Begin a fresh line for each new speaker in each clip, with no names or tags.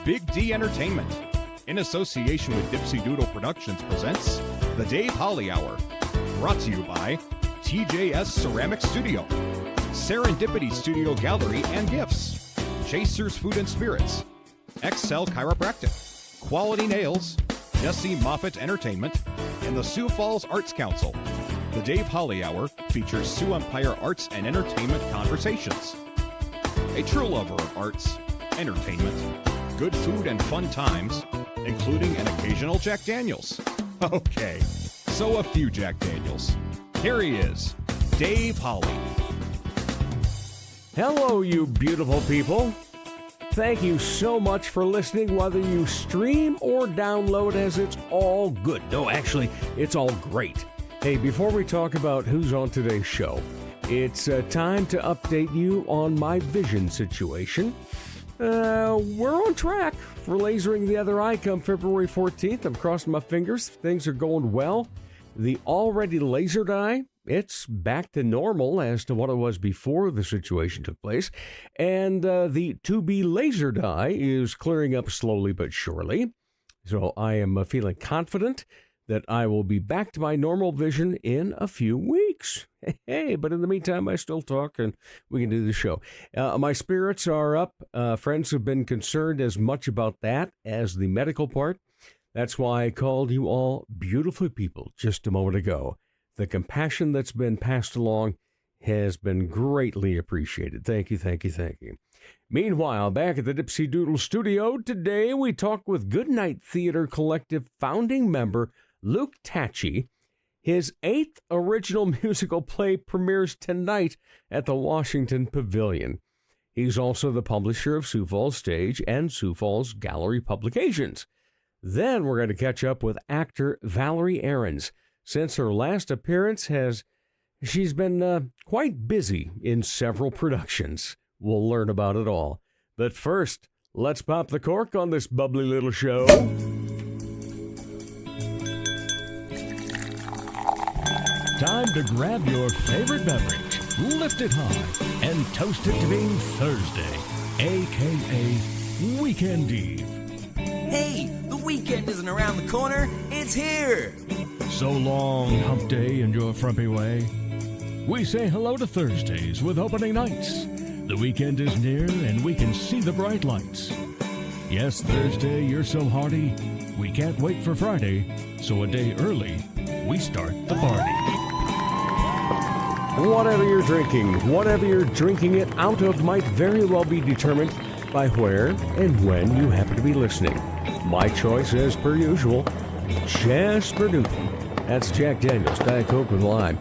Big D Entertainment, in association with Dipsy Doodle Productions, presents The Dave Holly Hour. Brought to you by TJS Ceramic Studio, Serendipity Studio Gallery and Gifts, Chasers Food and Spirits, Excel Chiropractic, Quality Nails, Jesse Moffitt Entertainment, and the Sioux Falls Arts Council. The Dave Holly Hour features Sioux Empire arts and entertainment conversations. A true lover of arts, entertainment, good food, and fun times, including an occasional Jack Daniels. Okay, so a few Jack Daniels. Here he is, Dave Holly.
Hello, you beautiful people. Thank you so much for listening, whether you stream or download, as it's all good. No, actually, it's all great. Hey, before we talk about who's on today's show, it's time to update you on my vision situation. We're on track for lasering the other eye come February 14th. I'm crossing my fingers. Things are going well. The already lasered eye, it's back to normal as to what it was before the situation took place. And the to-be lasered eye is clearing up slowly but surely. So I am feeling confident that I will be back to my normal vision in a few weeks. Hey, but in the meantime, I still talk and we can do the show. My spirits are up. Friends have been concerned as much about that as the medical part. That's why I called you all beautiful people just a moment ago. The compassion that's been passed along has been greatly appreciated. Thank you, thank you, thank you. Meanwhile, back at the Dipsy Doodle studio, today we talk with Goodnight Theater Collective founding member Luke Tatge. His 8th original musical play premieres tonight at the Washington Pavilion. He's also the publisher of Sioux Falls Stage and Sioux Falls Gallery Publications. Then we're going to catch up with actor Valerie Arens. Since her last appearance, she's been quite busy in several productions. We'll learn about it all. But first, let's pop the cork on this bubbly little show.
Time to grab your favorite beverage, lift it high, and toast it to being Thursday, a.k.a. Weekend Eve.
Hey, the weekend isn't around the corner, it's here!
So long, hump day and your frumpy way. We say hello to Thursdays with opening nights. The weekend is near and we can see the bright lights. Yes, Thursday, you're so hearty, we can't wait for Friday, so a day early, we start the party.
Whatever you're drinking it out of might very well be determined by where and when you happen to be listening. My choice, as per usual, Jasper Newton. That's Jack Daniels, Diet Coke with lime.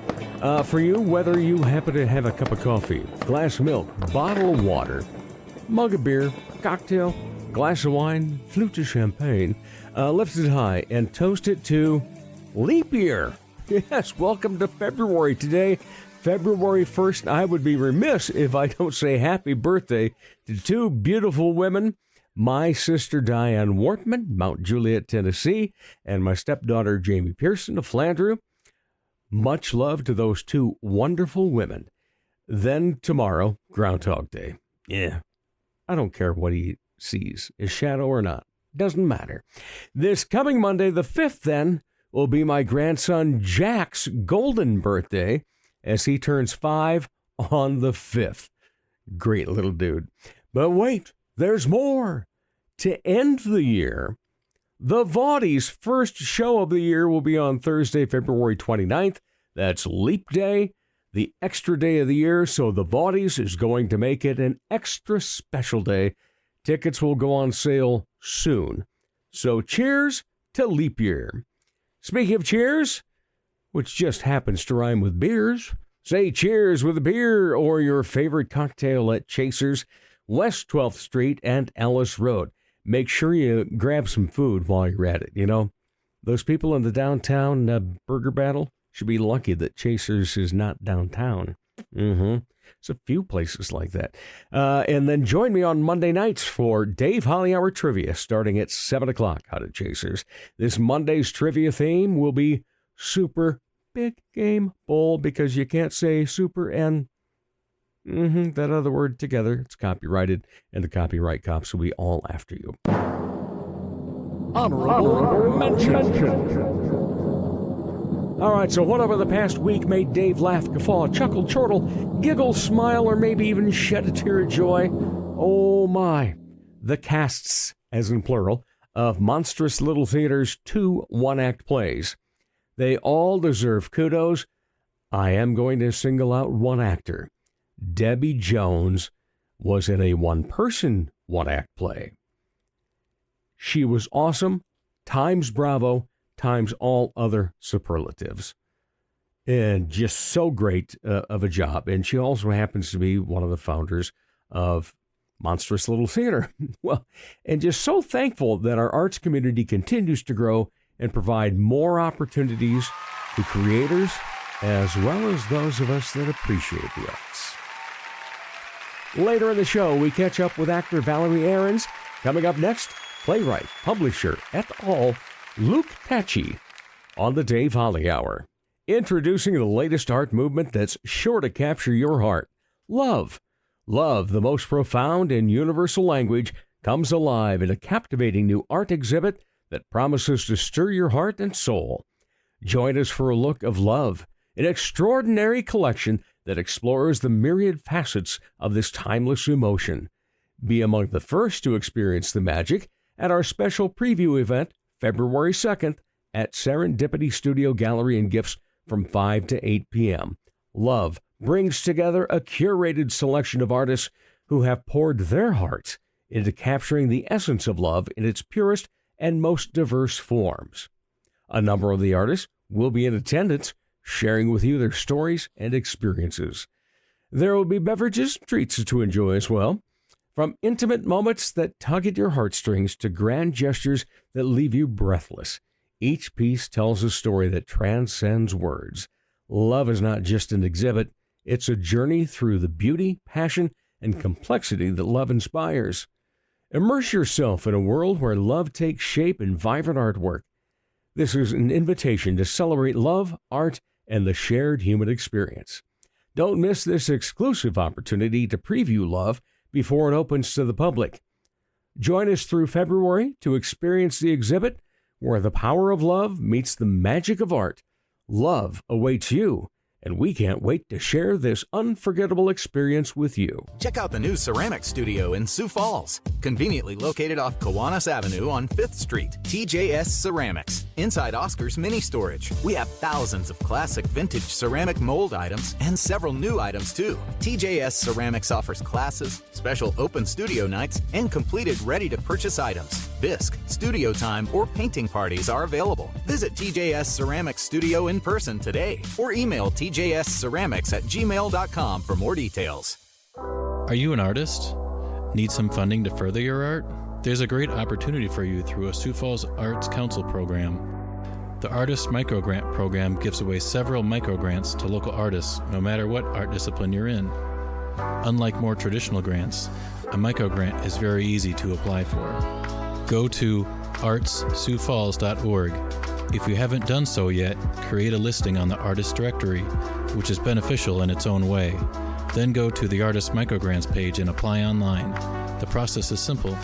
For you, whether you happen to have a cup of coffee, glass of milk, bottle of water, mug of beer, cocktail, glass of wine, flute of champagne, lift it high and toast it to leap year. Yes, welcome to February today. February 1st, I would be remiss if I don't say happy birthday to two beautiful women, my sister Diane Wortman, Mount Juliet, Tennessee, and my stepdaughter Jamie Pearson of Flandreau. Much love to those two wonderful women. Then tomorrow, Groundhog Day. Yeah, I don't care what he sees, his shadow or not. Doesn't matter. This coming Monday, the 5th, then, will be my grandson Jack's golden birthday, as he turns 5 on the 5th. Great little dude. But wait, there's more. To end the year, the Vaughties' first show of the year will be on Thursday, February 29th. That's Leap Day, the extra day of the year, so the Vaughties is going to make it an extra special day. Tickets will go on sale soon. So cheers to Leap Year. Speaking of cheers, which just happens to rhyme with beers, say cheers with a beer or your favorite cocktail at Chasers, West 12th Street and Ellis Road. Make sure you grab some food while you're at it, you know. Those people in the downtown burger battle should be lucky that Chasers is not downtown. There's a few places like that. And then join me on Monday nights for Dave Holly Hour Trivia starting at 7 o'clock out at Chasers. This Monday's trivia theme will be Super Big Game Bowl, because you can't say super and That other word together. It's copyrighted, and the copyright cops will be all after you. Honorable mention. All right, so what over the past week made Dave laugh, guffaw, chuckle, chortle, giggle, smile, or maybe even shed a tear of joy? Oh my. The casts, as in plural, of Monstrous Little Theater's 2 one-act plays. They all deserve kudos. I am going to single out one actor. Debbie Jones was in a one-person one-act play. She was awesome, times bravo, times all other superlatives. And just so great of a job. And she also happens to be one of the founders of Monstrous Little Theater. Well, and just so thankful that our arts community continues to grow and provide more opportunities to creators as well as those of us that appreciate the arts. Later in the show, we catch up with actor Valerie Arens. Coming up next, playwright, publisher, et al., Luke Tatge on the Dave Holly Hour. Introducing the latest art movement that's sure to capture your heart. Love. Love, the most profound and universal language, comes alive in a captivating new art exhibit that promises to stir your heart and soul. Join us for a look of Love, an extraordinary collection that explores the myriad facets of this timeless emotion. Be among the first to experience the magic at our special preview event, February 2nd, at Serendipity Studio Gallery and Gifts from 5 to 8 p.m. Love brings together a curated selection of artists who have poured their hearts into capturing the essence of love in its purest and most diverse forms. A number of the artists will be in attendance, sharing with you their stories and experiences. There will be beverages, treats to enjoy as well. From intimate moments that tug at your heartstrings to grand gestures that leave you breathless, each piece tells a story that transcends words. Love is not just an exhibit, it's a journey through the beauty, passion, and complexity that love inspires. Immerse yourself in a world where love takes shape in vibrant artwork. This is an invitation to celebrate love, art, and the shared human experience. Don't miss this exclusive opportunity to preview Love before it opens to the public. Join us through February to experience the exhibit where the power of love meets the magic of art. Love awaits you, and we can't wait to share this unforgettable experience with you.
Check out the new ceramic studio in Sioux Falls, conveniently located off Kiwanis Avenue on 5th Street. TJS Ceramics, inside Oscar's Mini Storage. We have thousands of classic vintage ceramic mold items and several new items too. TJS Ceramics offers classes, special open studio nights, and completed ready-to-purchase items. Bisque, studio time, or painting parties are available. Visit TJS Ceramics Studio in person today or email tjsceramics@gmail.com for more details.
Are you an artist? Need some funding to further your art? There's a great opportunity for you through a Sioux Falls Arts Council program. The Artist Microgrant program gives away several microgrants to local artists, no matter what art discipline you're in. Unlike more traditional grants, a microgrant is very easy to apply for. Go to artssiouxfalls.org. If you haven't done so yet, create a listing on the Artist Directory, which is beneficial in its own way. Then go to the Artist Microgrants page and apply online. The process is simple.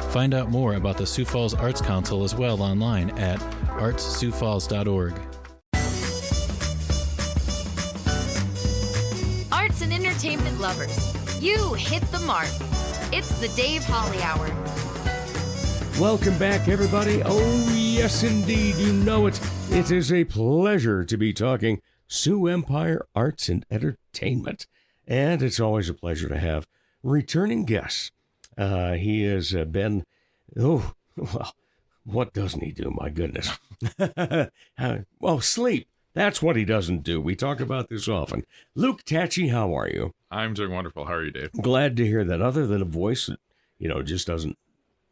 Find out more about the Sioux Falls Arts Council as well online at artssiouxfalls.org.
Arts and entertainment lovers, you hit the mark. It's the Dave Holly Hour.
Welcome back, everybody. Oh, yes, indeed. You know it. It is a pleasure to be talking Sioux Empire Arts and Entertainment. And it's always a pleasure to have returning guests. He has been, well, what doesn't he do? My goodness. Well, sleep. That's what he doesn't do. We talk about this often. Luke Tatge, how are you?
I'm doing wonderful. How are you, Dave?
Glad to hear that. Other than a voice that, just doesn't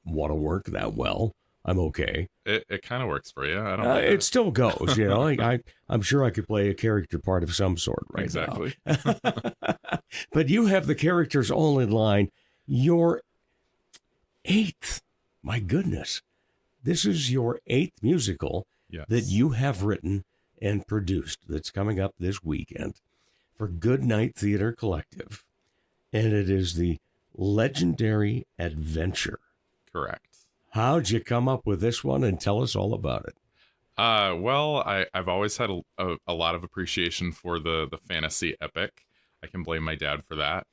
want to work that well, I'm okay.
It kind of works for you. I don't.
It still goes, I'm sure I could play a character part of some sort right
now. Exactly.
But you have the characters all in line. Your 8th, my goodness, this is your 8th musical that you have written and produced that's coming up this weekend for Good Night Theater Collective. and it is the Legendary Adventure.
Correct.
How'd you come up with this one, and tell us all about it?
Well, I've always had a lot of appreciation for the fantasy epic. I can blame my dad for that.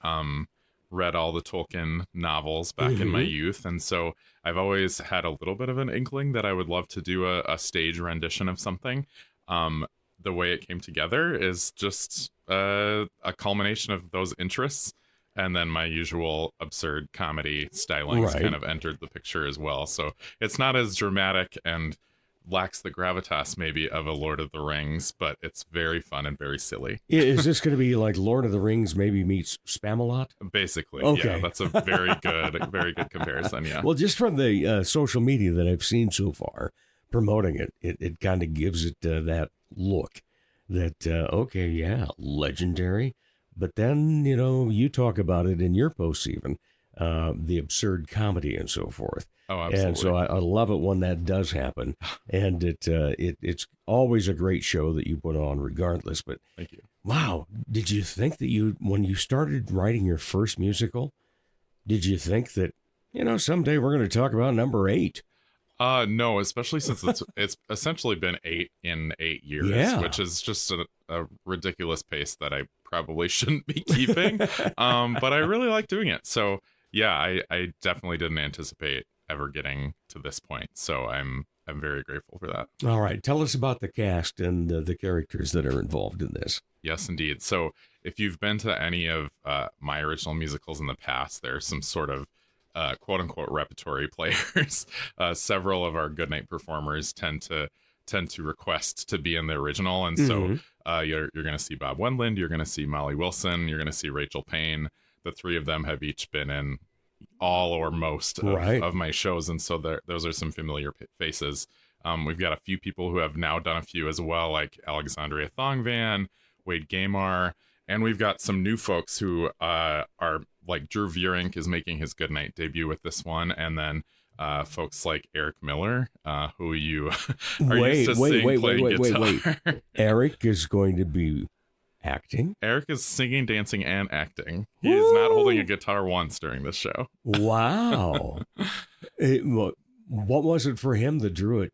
Read all the Tolkien novels back in my youth, and so I've always had a little bit of an inkling that I would love to do a stage rendition of something. The way it came together is just a culmination of those interests, and then my usual absurd comedy stylings kind of entered the picture as well. So it's not as dramatic and lacks the gravitas maybe of a Lord of the Rings, but it's very fun and very silly.
Is this going to be like Lord of the Rings maybe meets Spamalot?
Basically,
okay.
Yeah, that's a very good comparison, yeah.
Well, just from the social media that I've seen so far promoting it, it kind of gives it that look that, okay, yeah, legendary. But then, you talk about it in your posts even, the absurd comedy and so forth.
Oh, absolutely.
And so I love it when that does happen. And it's always a great show that you put on regardless. But
thank you.
Wow. Did you think that when you started writing your first musical, did you think that, someday we're going to talk about number 8?
No, especially since it's essentially been 8 in 8 years, which is just a ridiculous pace that I probably shouldn't be keeping. But I really like doing it. So yeah, I definitely didn't anticipate ever getting to this point. So I'm very grateful for that.
All right. Tell us about the cast and the characters that are involved in this.
Yes, indeed. So if you've been to any of my original musicals in the past, there's some sort of quote unquote repertory players. Several of our goodnight performers tend to request to be in the original, and so you're going to see Bob Wendland, you're going to see Molly Wilson, you're going to see Rachel Payne. The 3 of them have each been in all or most of my shows, and so those are some familiar faces. We've got a few people who have now done a few as well, like Alexandria Thongvan, Wade Gamar, and we've got some new folks who are like Drew Vierink is making his Goodnight debut with this one, and then folks like Eric Miller, who you are used to seeing playing guitar.
Eric is going to be acting?
Eric is singing, dancing, and acting. He is not holding a guitar once during this show.
Wow. What was it for him that drew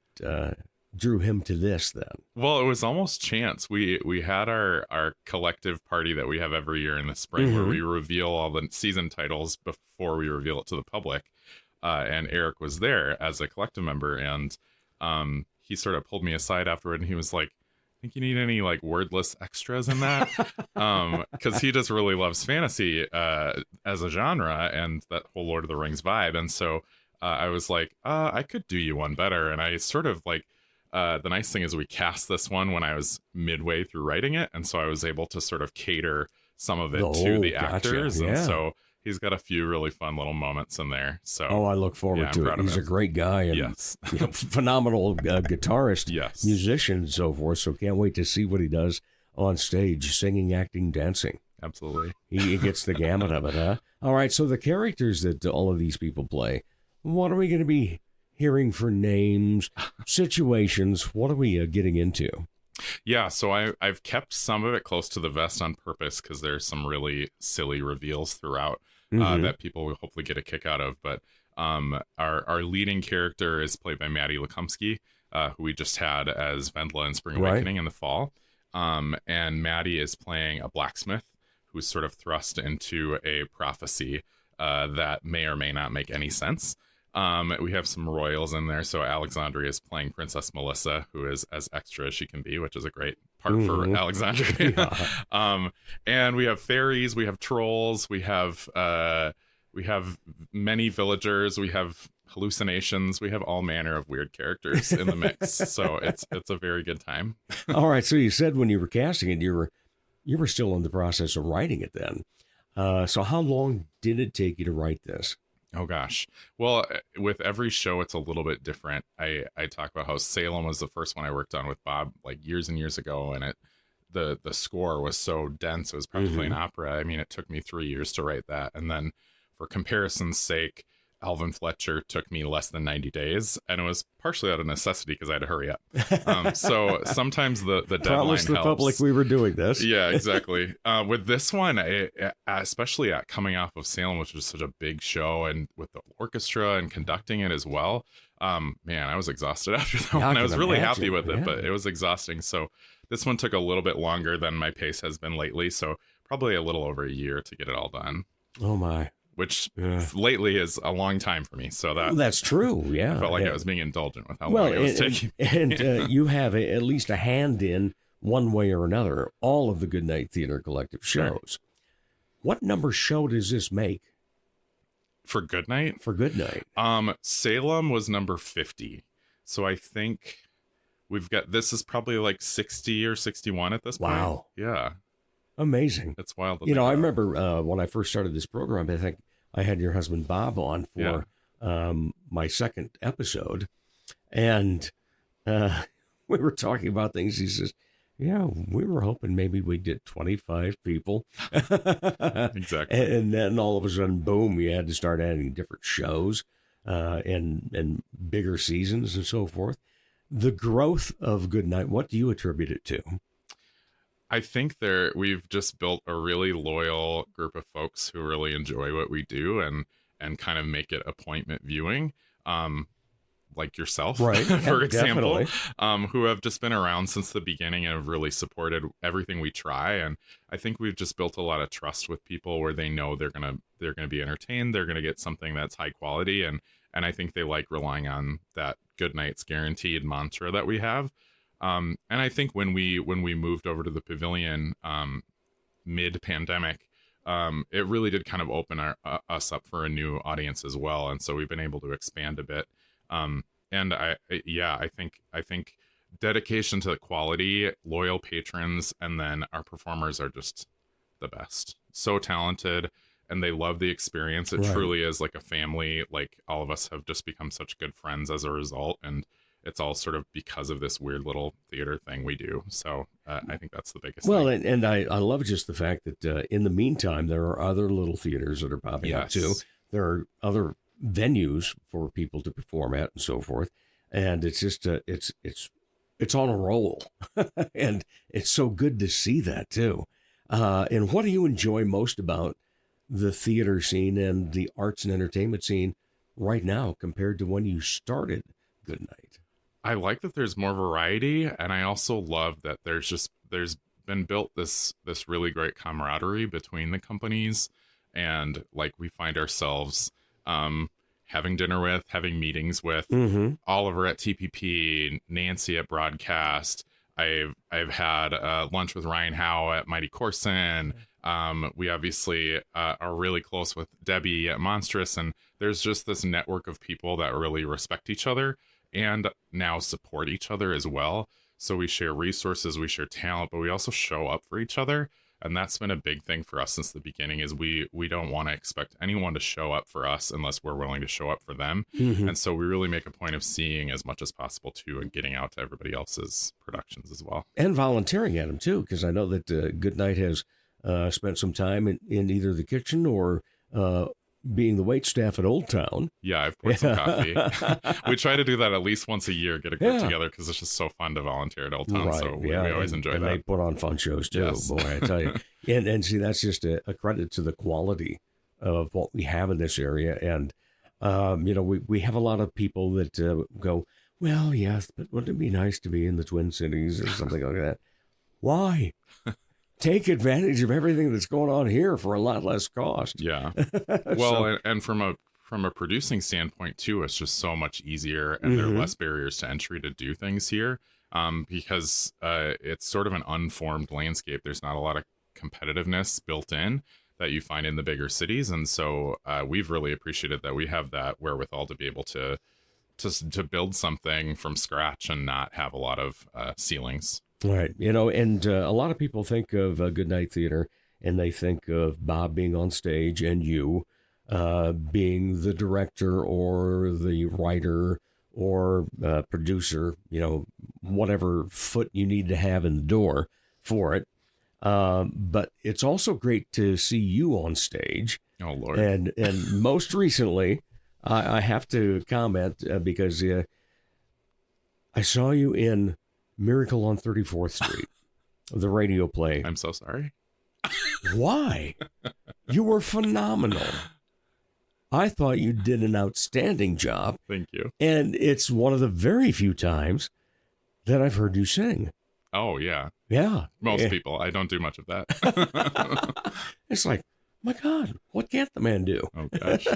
him to this then?
Well, it was almost chance. We had our collective party that we have every year in the spring where we reveal all the season titles before we reveal it to the public. And Eric was there as a collective member, and he sort of pulled me aside afterward, and he was like, think you need any like wordless extras in that? Because he just really loves fantasy as a genre and that whole Lord of the Rings vibe. And so I was like, I could do you one better. And I sort of like, the nice thing is we cast this one when I was midway through writing it. And so I was able to sort of cater some of it to the actors.
Yeah.
And so he's got a few really fun little moments in there. So
I look forward to it. He's a great guy and phenomenal guitarist, musician, and so forth. So can't wait to see what he does on stage, singing, acting, dancing.
Absolutely.
He gets the gamut of it, huh? All right, so the characters that all of these people play, what are we going to be hearing for names, situations? What are we getting into?
Yeah, so I've kept some of it close to the vest on purpose because there's some really silly reveals throughout that people will hopefully get a kick out of. But our leading character is played by Maddie Lekumsky, who we just had as Vendla in Spring Awakening in the fall. And Maddie is playing a blacksmith who's sort of thrust into a prophecy that may or may not make any sense. We have some royals in there. So Alexandria is playing Princess Melissa, who is as extra as she can be, which is a great part for Alexandria. And we have fairies, we have trolls, we have many villagers, we have hallucinations, we have all manner of weird characters in the mix. So it's a very good time.
All right. So you said when you were casting it, you were still in the process of writing it then. So how long did it take you to write this?
Oh, gosh. Well, with every show, it's a little bit different. I talk about how Salem was the first one I worked on with Bob like years and years ago. And the score was so dense. It was practically an opera. I mean, it took me 3 years to write that. And then for comparison's sake, Alvin Fletcher took me less than 90 days, and it was partially out of necessity because I had to hurry up. So sometimes the deadline
Promise the
helps.
public we were doing this.
Yeah, exactly. With this one, especially at coming off of Salem, which was such a big show, and with the orchestra and conducting it as well, man, I was exhausted after that one. I was really happy with it, but it was exhausting. So this one took a little bit longer than my pace has been lately. So probably a little over a year to get it all done.
Oh my.
Which lately is a long time for me. So
that's true. Yeah.
I felt like I was being indulgent with how long it was taking.
And you have at least a hand in one way or another, all of the Goodnight Theater Collective shows. Sure. What number show does this make?
For Goodnight?
For Goodnight.
Salem was number 50. So I think this is probably like 60 or 61 at this point.
Wow.
Yeah.
Amazing.
It's wild.
I remember when I first started this program, I think I had your husband Bob on for my second episode, and we were talking about things. He says, yeah, we were hoping maybe we'd get 25 people.
Exactly.
And then all of a sudden, boom, we had to start adding different shows and bigger seasons and so forth. The growth of Goodnight, what do you attribute it to?
I think we've just built a really loyal group of folks who really enjoy what we do and kind of make it appointment viewing, like yourself,
right?
For example, who have just been around since the beginning and have really supported everything we try. And I think we've just built a lot of trust with people where they know they're gonna be entertained, they're gonna get something that's high quality, and I think they like relying on that Goodnight's guaranteed mantra that we have. And I think when we moved over to the pavilion mid-pandemic, it really did kind of open us up for a new audience as well. And so we've been able to expand a bit. And I think dedication to quality, loyal patrons, and then our performers are just the best. So talented, and they love the experience. It truly is like a family. Like all of us have just become such good friends as a result. And it's all sort of because of this weird little theater thing we do. So I think that's the biggest thing.
Well, and I love just the fact that in the meantime, there are other little theaters that are popping up too. There are other venues for people to perform at and so forth. And it's just, it's on a roll. And it's so good to see that too. And what do you enjoy most about the theater scene and the arts and entertainment scene right now compared to when you started Goodnight?
I like that there's more variety, and I also love that there's been built this really great camaraderie between the companies, and like we find ourselves having dinner with, having meetings with Oliver at TPP, Nancy at Broadcast. I've had lunch with Ryan Howe at Mighty Corson. We obviously are really close with Debbie at Monstrous, and there's just this network of people that really respect each other and now support each other as well. So we share resources, we share talent, but we also show up for each other. And that's been a big thing for us since the beginning, is we don't want to expect anyone to show up for us unless we're willing to show up for them. And so we really make a point of seeing as much as possible too, and getting out to everybody else's productions as well. And
volunteering at them too, because I know that Goodnight has spent some time in either the kitchen or being the wait staff at Old Town.
Yeah, I've poured some coffee. We try to do that at least once a year, get a group together, because it's just so fun to volunteer at Old Town. So we always enjoy that.
And they put on fun shows too.
Yes.
Boy, I tell you. And see, that's just a credit to the quality of what we have in this area. And, we have a lot of people that go, well, yes, but wouldn't it be nice to be in the Twin Cities or something like that? Why? Take advantage of everything that's going on here for a lot less cost.
Yeah. Well, and from a producing standpoint too, it's just so much easier, and there are less barriers to entry to do things here, because it's sort of an unformed landscape. There's not a lot of competitiveness built in that you find in the bigger cities, and so we've really appreciated that we have that wherewithal to be able to build something from scratch and not have a lot of ceilings.
Right. And a lot of people think of Goodnight Theater, and they think of Bob being on stage and you being the director or the writer or producer, whatever foot you need to have in the door for it. But it's also great to see you on stage.
Oh, Lord.
And most recently, I have to comment because I saw you in Miracle on 34th Street, the radio play.
I'm so sorry.
Why? You were phenomenal. I thought you did an outstanding job.
Thank you.
And it's one of the very few times that I've heard you sing.
Oh, yeah.
Yeah.
Most people. I don't do much of that.
It's like, my God, what can't the man do?
Oh, gosh.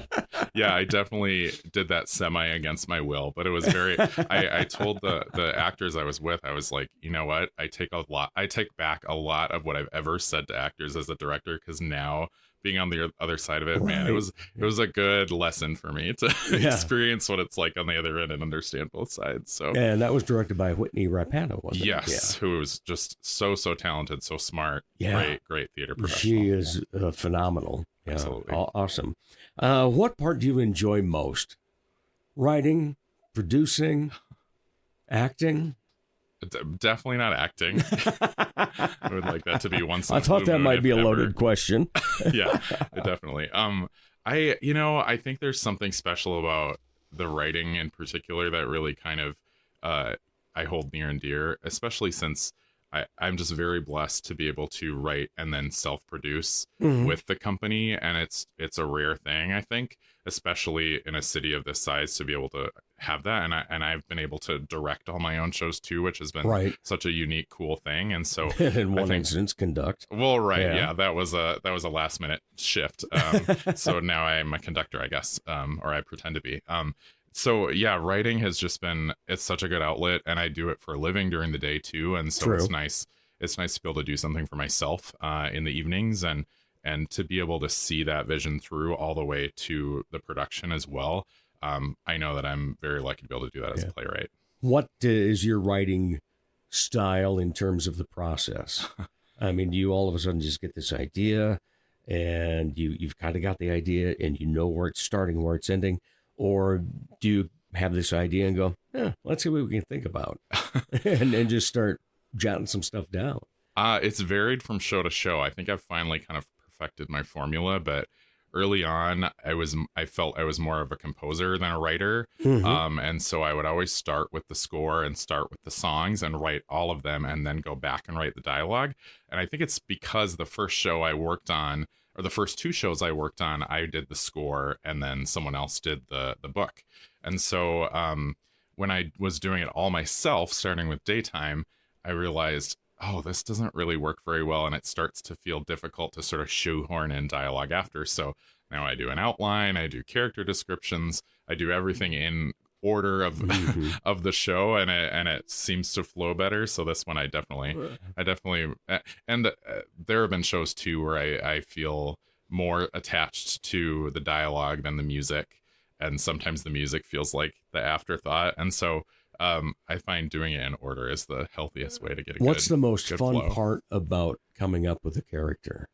Yeah, I definitely did that semi against my will, but it was very, I told the actors I was with, I was like, you know what? I take back a lot of what I've ever said to actors as a director, because now being on the other side of it, man, it was a good lesson for me to experience what it's like on the other end and understand both sides. So,
and that was directed by Whitney Rapano, wasn't it?
Yes, who was just so talented, so smart.
Yeah.
Great theater professional.
She is phenomenal. Yeah,
absolutely
awesome. What part do you enjoy most? Writing, producing, acting?
Definitely not acting. I would like that to be once.
I thought that might be a loaded question.
Yeah, definitely. I think there's something special about the writing in particular that really kind of I hold near and dear, especially since I'm just very blessed to be able to write and then self-produce with the company, and it's a rare thing, I think, especially in a city of this size, to be able to have that. And I've been able to direct all my own shows too, which has been such a unique, cool thing. And so
in one instance, conduct.
Well, right, yeah, that was a last minute shift. So now I'm a conductor, I guess, or I pretend to be. So yeah, writing has just been, it's such a good outlet, and I do it for a living during the day too. And so it's nice to be able to do something for myself in the evenings, and to be able to see that vision through all the way to the production as well. I know that I'm very lucky to be able to do that as a playwright.
What is your writing style in terms of the process? I mean, do you all of a sudden just get this idea and you've kind of got the idea and you know where it's starting, where it's ending? Or do you have this idea and go, let's see what we can think about and just start jotting some stuff down?
It's varied from show to show. I think I've finally kind of perfected my formula, but early on, I felt I was more of a composer than a writer. And so I would always start with the score and start with the songs and write all of them and then go back and write the dialogue. And I think it's because the first show I worked on, or the first two shows I worked on, I did the score and then someone else did the book. And so when I was doing it all myself, starting with daytime, I realized, oh, this doesn't really work very well, and it starts to feel difficult to sort of shoehorn in dialogue after. So now I do an outline, I do character descriptions, I do everything in order of of the show, and it seems to flow better. So this one I definitely and there have been shows too where I feel more attached to the dialogue than the music, and sometimes the music feels like the afterthought, and so I find doing it in order is the healthiest way to get a
What's the most
good
fun
flow.
part about coming up with a character?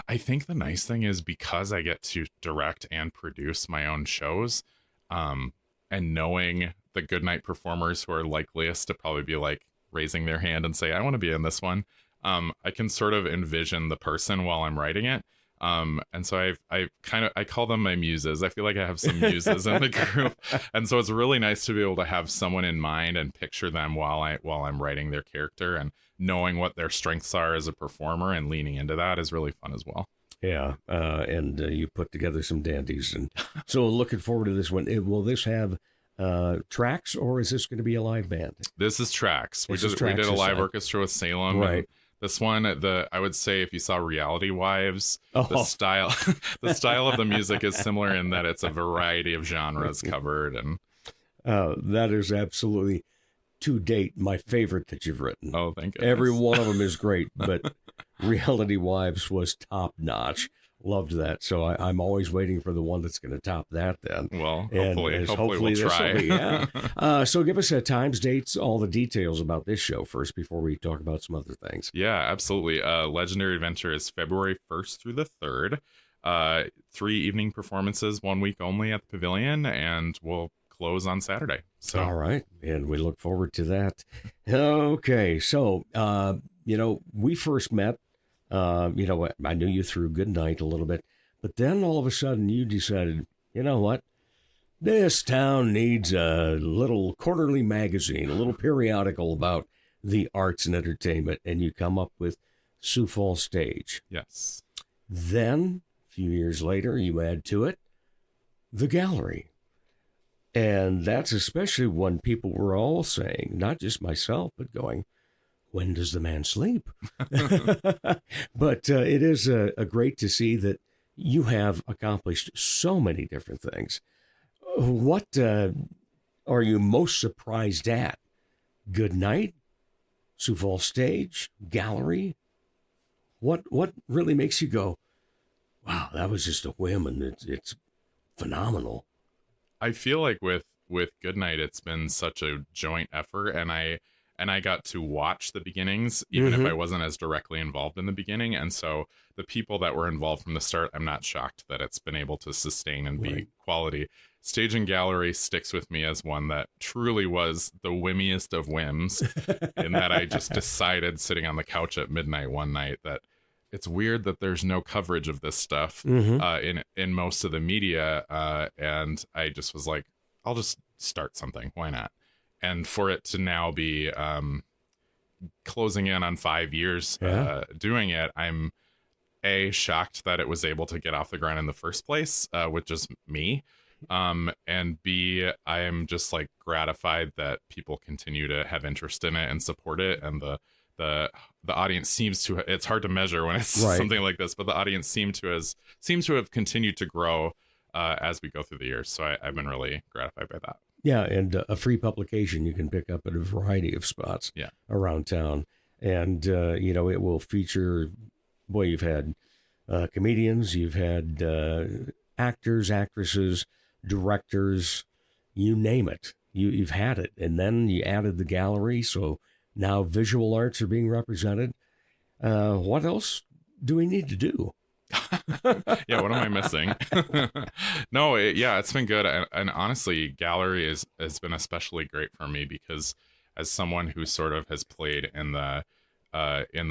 I think the nice thing is, because I get to direct and produce my own shows, and knowing the goodnight performers who are likeliest to probably be like raising their hand and say, I want to be in this one. I can sort of envision the person while I'm writing it. And so I call them my muses. I feel like I have some muses in the group. And so it's really nice to be able to have someone in mind and picture them while I'm writing their character, and knowing what their strengths are as a performer and leaning into that is really fun as well.
Yeah. And you put together some dandies. And so looking forward to this one. Will this have tracks, or is this going to be a live band?
This is tracks. We did a live orchestra with Salem.
Right.
This one, I would say, if you saw Reality Wives, the style of the music is similar in that it's a variety of genres covered, and
that is absolutely, to date, my favorite that you've written.
Oh, thank goodness.
Every one of them is great, but Reality Wives was top notch. Loved that. So I'm always waiting for the one that's going to top that then.
Well, hopefully we'll try.
Yeah. So give us times, dates, all the details about this show first before we talk about some other things.
Yeah, absolutely. Legendary Adventure is February 1st through the 3rd. 3 evening performances, 1 week only at the Pavilion, and we'll close on Saturday. So
all right. And we look forward to that. Okay. So, we first met. I knew you through Goodnight a little bit, but then all of a sudden you decided, you know what? This town needs a little quarterly magazine, a little periodical about the arts and entertainment, and you come up with Sioux Falls Stage.
Yes.
Then, a few years later, you add to it the gallery. And that's especially when people were all saying, not just myself, but going, when does the man sleep? But it is great to see that you have accomplished so many different things. What are you most surprised at? Good night? Sioux Falls Stage? Gallery? What really makes you go, wow, that was just a whim and it's phenomenal?
I feel like with Goodnight, it's been such a joint effort, and I got to watch the beginnings, even if I wasn't as directly involved in the beginning. And so the people that were involved from the start, I'm not shocked that it's been able to sustain and be quality. Stage and Gallery sticks with me as one that truly was the whimmiest of whims, in that I just decided sitting on the couch at midnight one night that it's weird that there's no coverage of this stuff in most of the media. And I just was like, I'll just start something. Why not? And for it to now be closing in on 5 years doing it, I'm shocked that it was able to get off the ground in the first place with just me. And B, I am just like gratified that people continue to have interest in it and support it. And the audience seems to, it's hard to measure when it's something like this, but the audience seems to have continued to grow as we go through the years. So I've been really gratified by that.
Yeah, and a free publication you can pick up at a variety of spots around town. And, it will feature, boy, you've had comedians, you've had actors, actresses, directors, you name it. You've had it. And then you added the gallery, so now visual arts are being represented. What else do we need to do?
Yeah, what am I missing? No, it's been good. And honestly, gallery has been especially great for me because as someone who sort of has played in the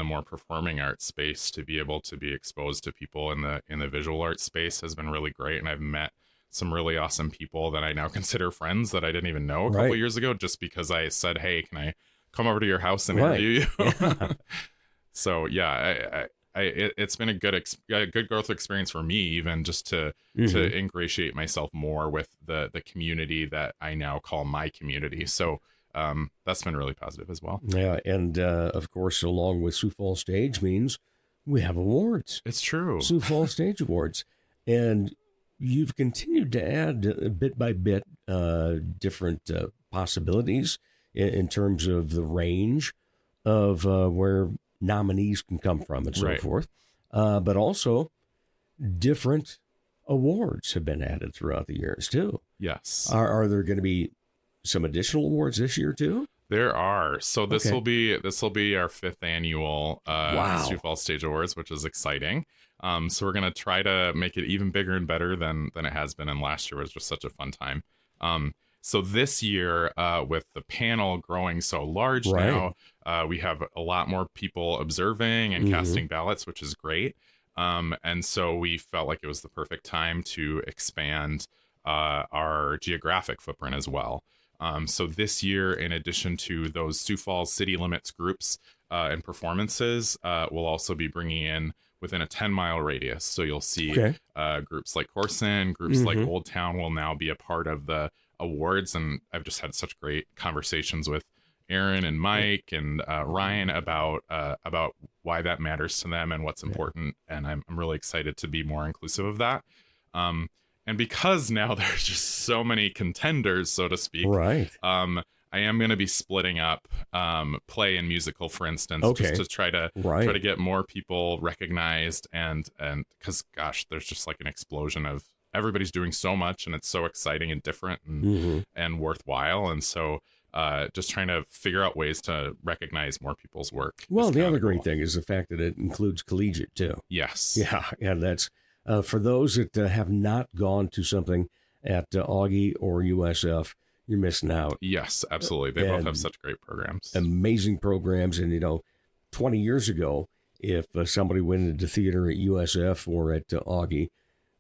more performing arts space, to be able to be exposed to people in the visual arts space has been really great. And I've met some really awesome people that I now consider friends that I didn't even know a couple years ago, just because I said, hey, can I come over to your house and interview you? Yeah. So it's been a good growth experience for me, even just to ingratiate myself more with the community that I now call my community. So that's been really positive as well.
Yeah, and of course, along with Sioux Falls Stage means we have awards.
It's true.
Sioux Falls Stage Awards. And you've continued to add bit by bit different possibilities in terms of the range of where nominees can come from and so forth. But also different awards have been added throughout the years too.
Yes.
Are there going to be some additional awards this year too?
There are. So this will be our 5th annual Sioux Falls Stage Awards, which is exciting. So we're going to try to make it even bigger and better than it has been. And last year was just such a fun time. So this year, with the panel growing so large now, we have a lot more people observing and casting ballots, which is great. And so we felt like it was the perfect time to expand our geographic footprint as well. So this year, in addition to those Sioux Falls City Limits groups and performances, we'll also be bringing in within a 10-mile radius. So you'll see groups like Corson, groups like Old Town will now be a part of the awards. And I've just had such great conversations with Aaron and Mike and Ryan about why that matters to them and what's important. And I'm really excited to be more inclusive of that. And because now there's just so many contenders, so to speak, I am going to be splitting up play and musical, for instance, just to try to get more people recognized. And because, gosh, there's just like an explosion of everybody's doing so much, and it's so exciting and different and worthwhile. And so just trying to figure out ways to recognize more people's work.
Well, the other great thing is the fact that it includes collegiate too.
Yes.
Yeah. And that's for those that have not gone to something at Augie or USF, you're missing out.
Yes, absolutely. They both have such great programs.
Amazing programs. And, 20 years ago, if somebody went into theater at USF or at Augie,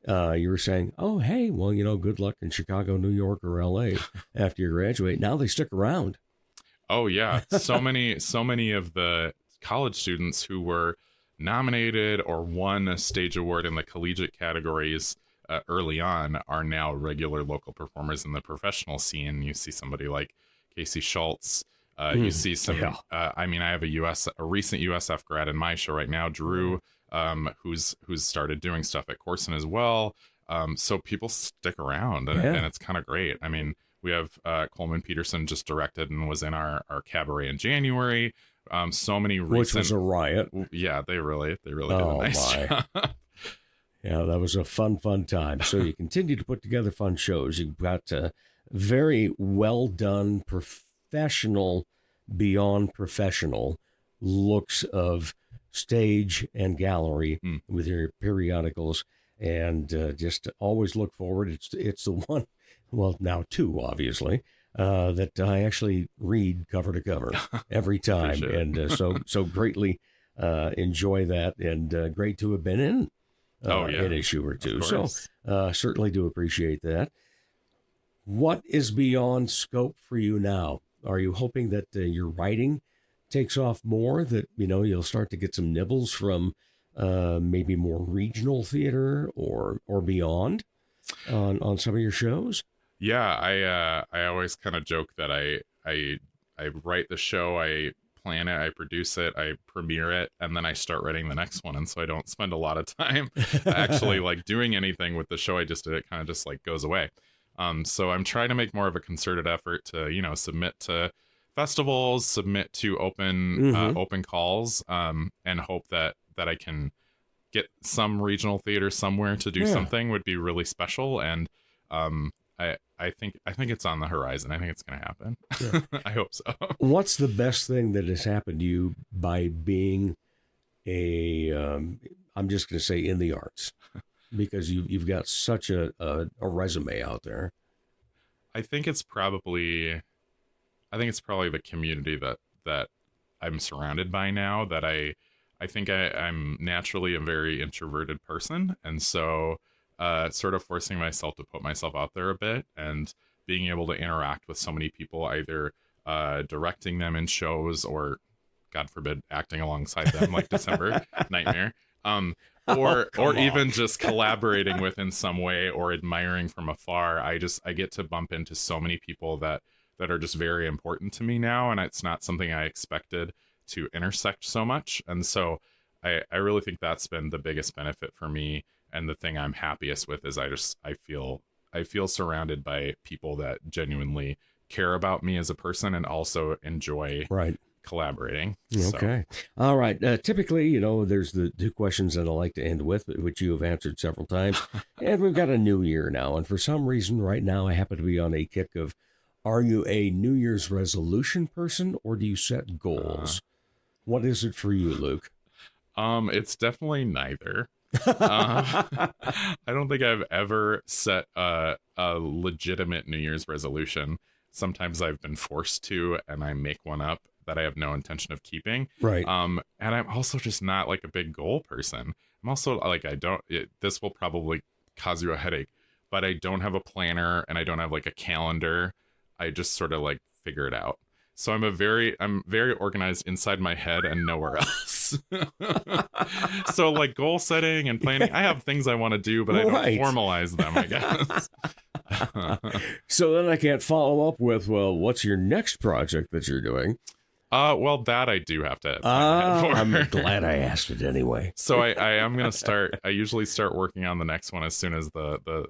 You were saying, oh, hey, well, good luck in Chicago, New York, or L.A. after you graduate. Now they stick around.
Oh yeah, so many of the college students who were nominated or won a stage award in the collegiate categories early on are now regular local performers in the professional scene. You see somebody like Casey Schultz. You see some. I have a recent USF grad in my show right now, Drew, who's started doing stuff at Corson as well. So people stick around, and it's kind of great. I mean, we have Coleman Peterson just directed and was in our cabaret in January. So many recent,
which was a riot.
Yeah, they really did a nice job.
Yeah, that was a fun time. So you continue to put together fun shows. You've got very well done, professional, beyond professional looks of stage and gallery with your periodicals, and just always look forward. It's the one, well, now two, obviously, that I actually read cover to cover every time, and so greatly enjoy that, and great to have been in an issue or two. So certainly do appreciate that. What is beyond scope for you now? Are you hoping that your writing takes off more, that you'll start to get some nibbles from maybe more regional theater or beyond on some of your shows?
Yeah, I always kind of joke that I write the show, I plan it, I produce it, I premiere it, and then I start writing the next one. And so I don't spend a lot of time actually like doing anything with the show. It kind of just like goes away. So I'm trying to make more of a concerted effort to, submit to festivals, submit to open calls, and hope that I can get some regional theater somewhere to do something would be really special. And I think it's on the horizon. I think it's going to happen. Yeah. I hope so.
What's the best thing that has happened to you by being I'm just going to say in the arts? Because you've got such a resume out there.
I think it's probably the community that I'm surrounded by now. That I think I'm naturally a very introverted person, and so sort of forcing myself to put myself out there a bit and being able to interact with so many people, either directing them in shows or, God forbid, acting alongside them like December Nightmare. Or even just collaborating with in some way or admiring from afar. I get to bump into so many people that are just very important to me now, and it's not something I expected to intersect so much. And so I really think that's been the biggest benefit for me, and the thing I'm happiest with is I feel surrounded by people that genuinely care about me as a person and also enjoy collaborating.
Okay. So. All right. Typically, there's the two questions that I like to end with, which you have answered several times. And we've got a new year now. And for some reason right now, I happen to be on a kick of, are you a New Year's resolution person or do you set goals? What is it for you, Luke?
It's definitely neither. I don't think I've ever set a legitimate New Year's resolution. Sometimes I've been forced to, and I make one up that I have no intention of keeping.
Right.
And I'm also just not like a big goal person. I'm also like, this will probably cause you a headache, but I don't have a planner and I don't have like a calendar. I just sort of like figure it out. So I'm very organized inside my head and nowhere else. So like goal setting and planning, I have things I want to do, but I don't formalize them, I guess.
So then I can't follow up with, well, what's your next project that you're doing?
Well, that I do have to plan ahead for.
I'm glad I asked it anyway.
So I am going to start, I usually start working on the next one as soon as the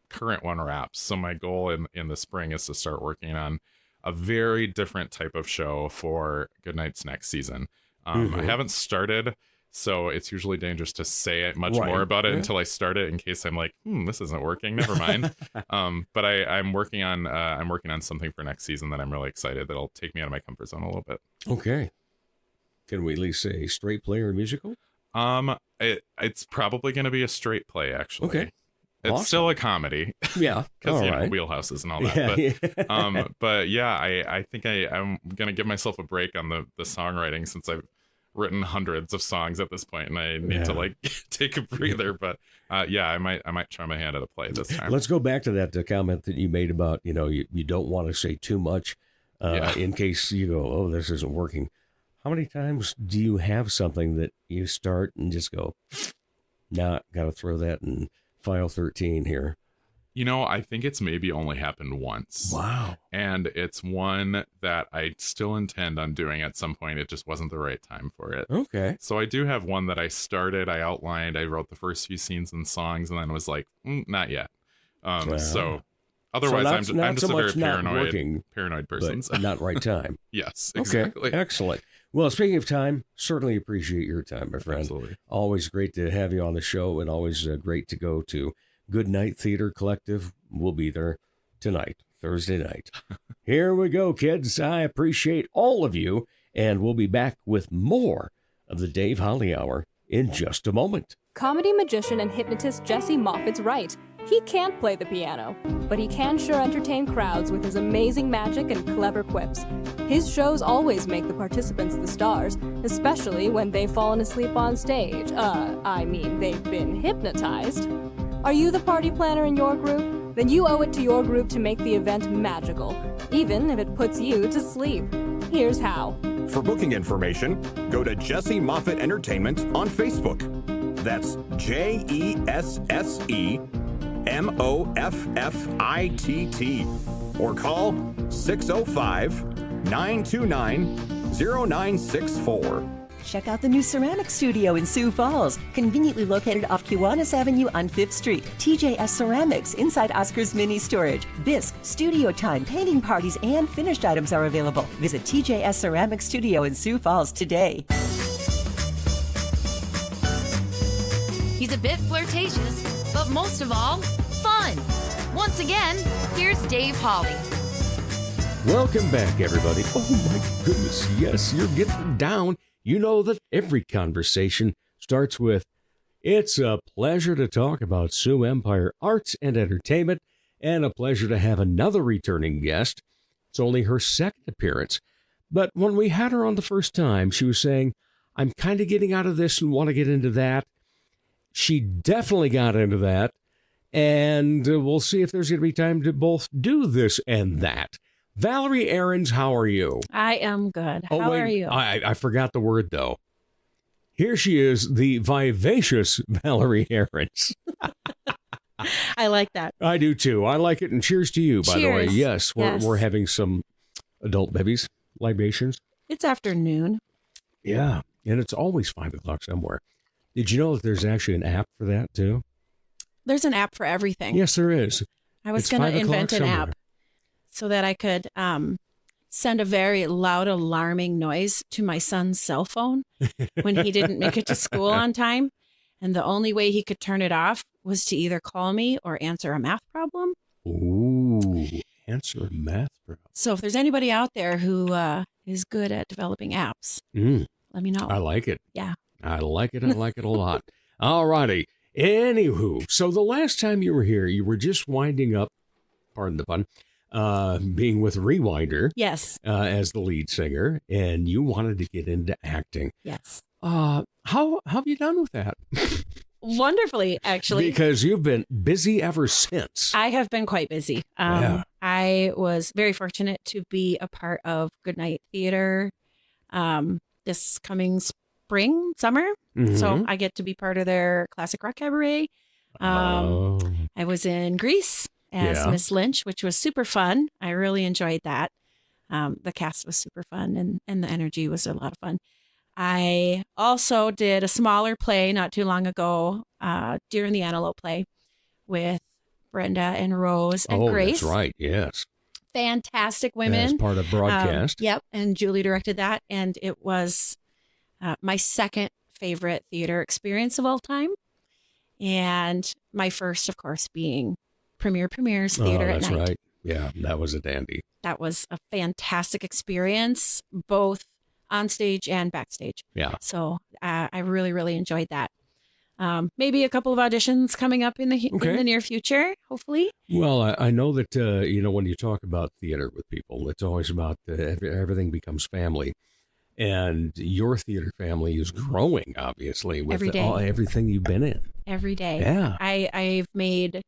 current one wraps. So my goal in the spring is to start working on a very different type of show for Goodnight's next season. I haven't started, so it's usually dangerous to say much more about it until I start it, in case I'm like, this isn't working. Never mind. But I'm working on something for next season that I'm really excited. That'll take me out of my comfort zone a little bit.
Okay. Can we at least say straight play or musical?
It's probably going to be a straight play, actually.
Okay.
It's still a comedy.
Yeah.
Because, wheelhouses and all that. But yeah, I think I'm going to give myself a break on the songwriting, since I've written hundreds of songs at this point, and I need to like take a breather. But yeah, I might try my hand at a play this time.
Let's go back to that comment that you made about, you don't want to say too much in case you go, oh, this isn't working. How many times do you have something that you start and just go, nah, got to throw that in file 13 here?
I think it's maybe only happened once.
Wow.
And it's one that I still intend on doing at some point. It just wasn't the right time for it.
Okay.
So I do have one that I started, I outlined, I wrote the first few scenes and songs, and then was like, not yet. So otherwise, I'm just
so
a very
working,
paranoid person.
But not right time.
Yes, exactly.
Okay, excellent. Well, speaking of time, certainly appreciate your time, my friend.
Absolutely.
Always great to have you on the show, and always great to go to Good Night Theater Collective. We'll be there tonight, Thursday night. Here we go, kids. I appreciate all of you, and we'll be back with more of the Dave Holly Hour in just a moment.
Comedy magician and hypnotist Jesse Moffat's right. He can't play the piano, but he can sure entertain crowds with his amazing magic and clever quips. His shows always make the participants the stars, especially when they've fallen asleep on stage. They've been hypnotized. Are you the party planner in your group? Then you owe it to your group to make the event magical, even if it puts you to sleep. Here's how.
For booking information, go to Jesse Moffitt Entertainment on Facebook. That's JESSEMOFFITT. Or call 605-929-0964.
Check out the new ceramic studio in Sioux Falls, conveniently located off Kiwanis Avenue on 5th Street. TJS Ceramics, inside Oscar's Mini Storage. Bisque, studio time, painting parties, and finished items are available. Visit TJS Ceramic Studio in Sioux Falls today.
He's a bit flirtatious, but most of all, fun. Once again, here's Dave Holly.
Welcome back, everybody. Oh, my goodness. Yes, you're getting down. You know that every conversation starts with, it's a pleasure to talk about Sioux Empire Arts and Entertainment, and a pleasure to have another returning guest. It's only her second appearance. But when we had her on the first time, she was saying, I'm kind of getting out of this and want to get into that. She definitely got into that. And we'll see if there's going to be time to both do this and that. Valerie Arens, how are you?
I am good. How are you?
I forgot the word, though. Here she is, the vivacious Valerie Arens.
I like that.
I do, too. I like it. And cheers to you, by the way. Yes, we're having some adult bevies, libations.
It's afternoon.
Yeah, and it's always 5 o'clock somewhere. Did you know that there's actually an app for that, too?
There's an app for everything.
Yes, there is.
I was going to invent an app so that I could send a very loud, alarming noise to my son's cell phone when he didn't make it to school on time. And the only way he could turn it off was to either call me or answer a math problem.
Ooh, answer a math problem.
So if there's anybody out there who is good at developing apps, let me know.
I like it.
Yeah.
I like it. I like it a lot. All righty. Anywho, so the last time you were here, you were just winding up, pardon the pun, being with Rewinder.
Yes.
As the lead singer, and you wanted to get into acting.
Yes.
How have you done with that?
Wonderfully, actually.
Because you've been busy ever since.
I have been quite busy. I was very fortunate to be a part of Goodnight Theater this coming summer. Mm-hmm. So I get to be part of their classic rock cabaret. I was in Greece as Miss Lynch, which was super fun. I really enjoyed that. The cast was super fun and the energy was a lot of fun. I also did a smaller play not too long ago, Deer and the Antelope play with Brenda and Rose and Grace.
That's right. Yes.
Fantastic women.
As part of broadcast.
Yep. And Julie directed that. And it was my second favorite theater experience of all time. And my first, of course, being Premier's Theater at Night.
That's right. Yeah, that was a dandy.
That was a fantastic experience, both on stage and backstage.
Yeah.
So I really, really enjoyed that. Maybe a couple of auditions coming up in the near future, hopefully.
Well, I know that, when you talk about theater with people, it's always about everything becomes family. And your theater family is growing, obviously, with
Every day.
Everything you've been in.
Every day.
Yeah.
I've made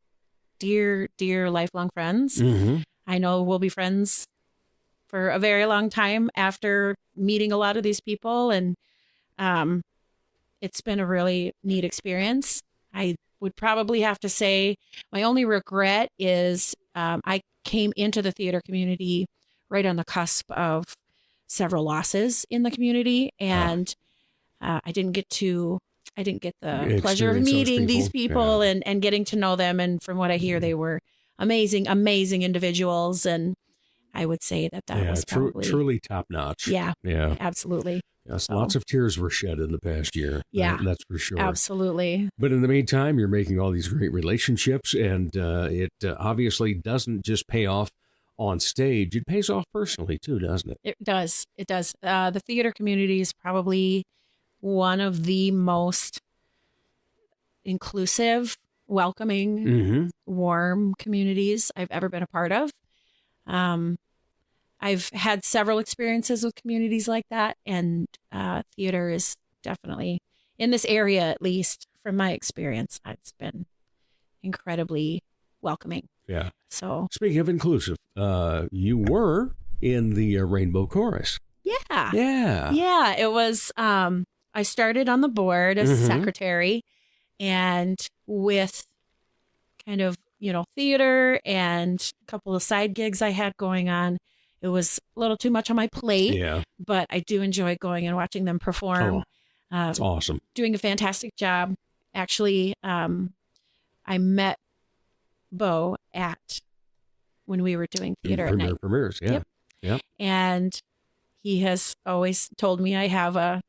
dear lifelong friends.
Mm-hmm.
I know we'll be friends for a very long time after meeting a lot of these people. And it's been a really neat experience. I would probably have to say my only regret is I came into the theater community right on the cusp of several losses in the community. And I didn't get the pleasure of meeting these people and getting to know them. And from what I hear, they were amazing individuals. And I would say that was probably
truly top notch.
Yeah.
Yeah.
Absolutely.
Yes, lots of tears were shed in the past year.
Yeah.
That's for sure.
Absolutely.
But in the meantime, you're making all these great relationships, and it obviously doesn't just pay off on stage. It pays off personally, too, doesn't it?
It does. It does. The theater community is probably one of the most inclusive, welcoming, warm communities I've ever been a part of. I've had several experiences with communities like that, and theater is definitely, in this area at least, from my experience, it's been incredibly welcoming.
Yeah.
So,
speaking of inclusive, you were in the Rainbow Chorus.
Yeah.
Yeah.
Yeah. It was, I started on the board as secretary, and with kind of, theater and a couple of side gigs I had going on, it was a little too much on my plate.
Yeah.
But I do enjoy going and watching them perform.
It's awesome.
Doing a fantastic job. Actually, I met Bo when we were doing theater at night.
Premieres, yeah. Yep.
And he has always told me I have a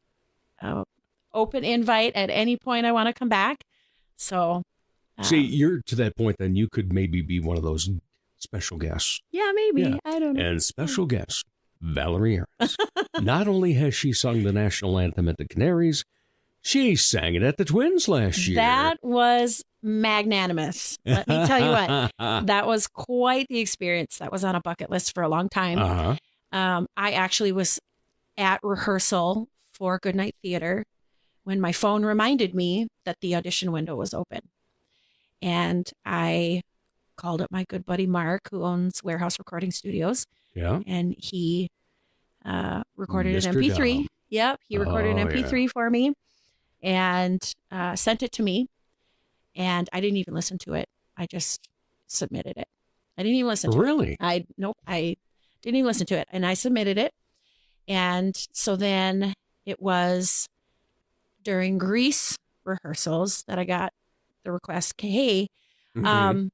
open invite at any point I want to come back. So,
see, you're to that point. Then you could maybe be one of those special guests.
Yeah, maybe.
Yeah.
I don't know.
And special guest Valerie Arens. Not only has she sung the national anthem at the Canaries, she sang it at the Twins last year.
That was magnanimous. Let me tell you what. That was quite the experience. That was on a bucket list for a long time. I actually was at rehearsal for Goodnight Theater when my phone reminded me that the audition window was open. And I called up my good buddy Mark, who owns Warehouse Recording Studios.
Yeah.
And he recorded
Mr.
an MP3.
Dom.
Yep. He recorded an MP3 for me and sent it to me. And I didn't even listen to it. I just submitted it. I didn't even listen to it.
Really?
I didn't even listen to it. And I submitted it. And so then it was during Grease rehearsals that I got the request, hey, it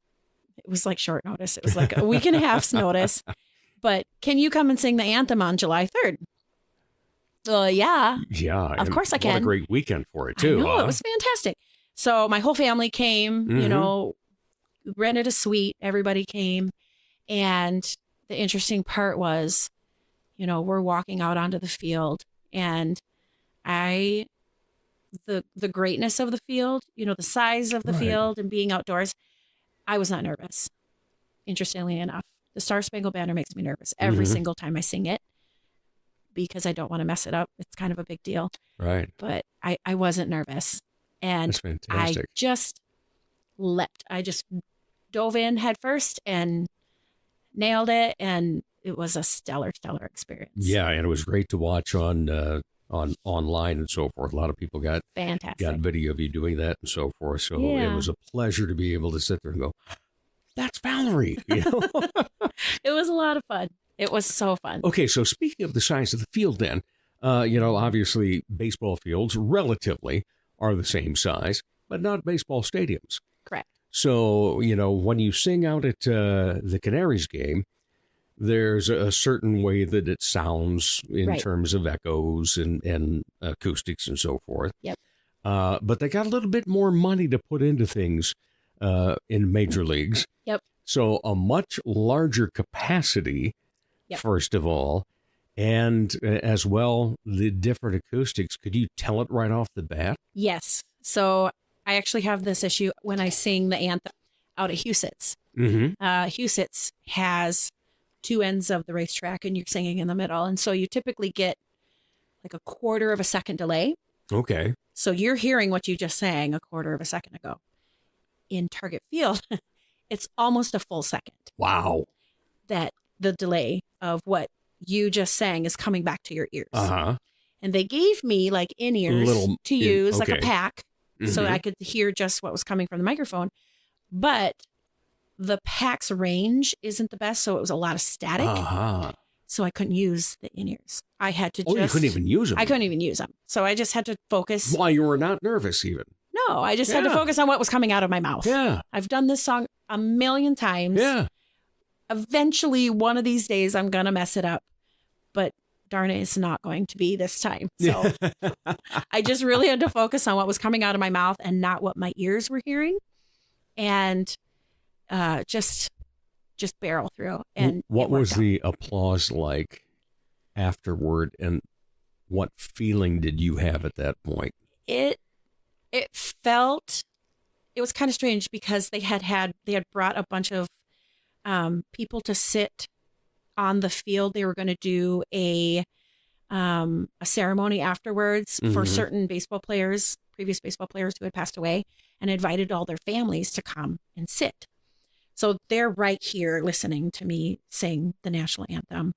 was like short notice. It was like a week and a half's notice. But can you come and sing the anthem on July 3rd? Yeah.
Yeah.
Of course I can.
What a great weekend for it, too.
I know, it was fantastic. So my whole family came, rented a suite. Everybody came. And the interesting part was, we're walking out onto the field, and the greatness of the field, the size of the field and being outdoors, I was not nervous. Interestingly enough, the Star Spangled Banner makes me nervous every single time I sing it because I don't want to mess it up. It's kind of a big deal.
Right.
But I wasn't nervous. And
that's fantastic.
I just leapt. I just dove in head first and nailed it. And it was a stellar experience.
Yeah. And it was great to watch on online and so forth. A lot of people got video of you doing that and so forth. So it was a pleasure to be able to sit there and go, that's Valerie.
It was a lot of fun. It was so fun.
Okay, so speaking of the size of the field then, obviously baseball fields relatively are the same size, but not baseball stadiums.
Correct.
So, when you sing out at the Canaries game, there's a certain way that it sounds in terms of echoes and acoustics and so forth.
Yep.
But they got a little bit more money to put into things in major leagues.
Yep.
So a much larger capacity, first of all, and as well, the different acoustics. Could you tell it right off the bat?
Yes. So I actually have this issue when I sing the anthem out at Huset's. Huset's has two ends of the racetrack and you're singing in the middle. And so you typically get like a quarter of a second delay.
Okay.
So you're hearing what you just sang a quarter of a second ago. In target field, it's almost a full second.
Wow.
That the delay of what you just sang is coming back to your ears.
Uh-huh.
And they gave me like in-ears to use, like a pack, so I could hear just what was coming from the microphone. But the pack's range isn't the best, so it was a lot of static.
Uh-huh.
So I couldn't use the in-ears. I had to
you couldn't even use them?
I couldn't even use them. So I just had to focus.
Why, you were not nervous even?
No, I just had to focus on what was coming out of my mouth.
Yeah.
I've done this song a million times.
Yeah.
Eventually, one of these days, I'm going to mess it up. But darn it, it's not going to be this time. So I just really had to focus on what was coming out of my mouth and not what my ears were hearing. And just barrel through. And
what was the applause like afterward, and what feeling did you have at that point?
It felt, it was kind of strange because they had brought a bunch of people to sit on the field. They were going to do a ceremony afterwards for certain baseball players, previous baseball players who had passed away, and invited all their families to come and sit. So they're right here listening to me sing the national anthem.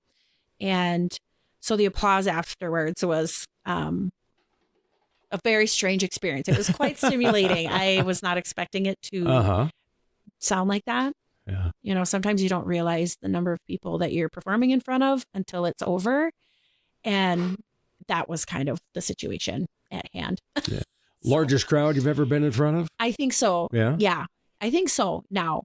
And so the applause afterwards was a very strange experience. It was quite stimulating. I was not expecting it to sound like that.
Yeah.
You know, sometimes you don't realize the number of people that you're performing in front of until it's over. And that was kind of the situation at hand.
Yeah. Largest crowd you've ever been in front of?
I think so.
Yeah?
Yeah, I think so now.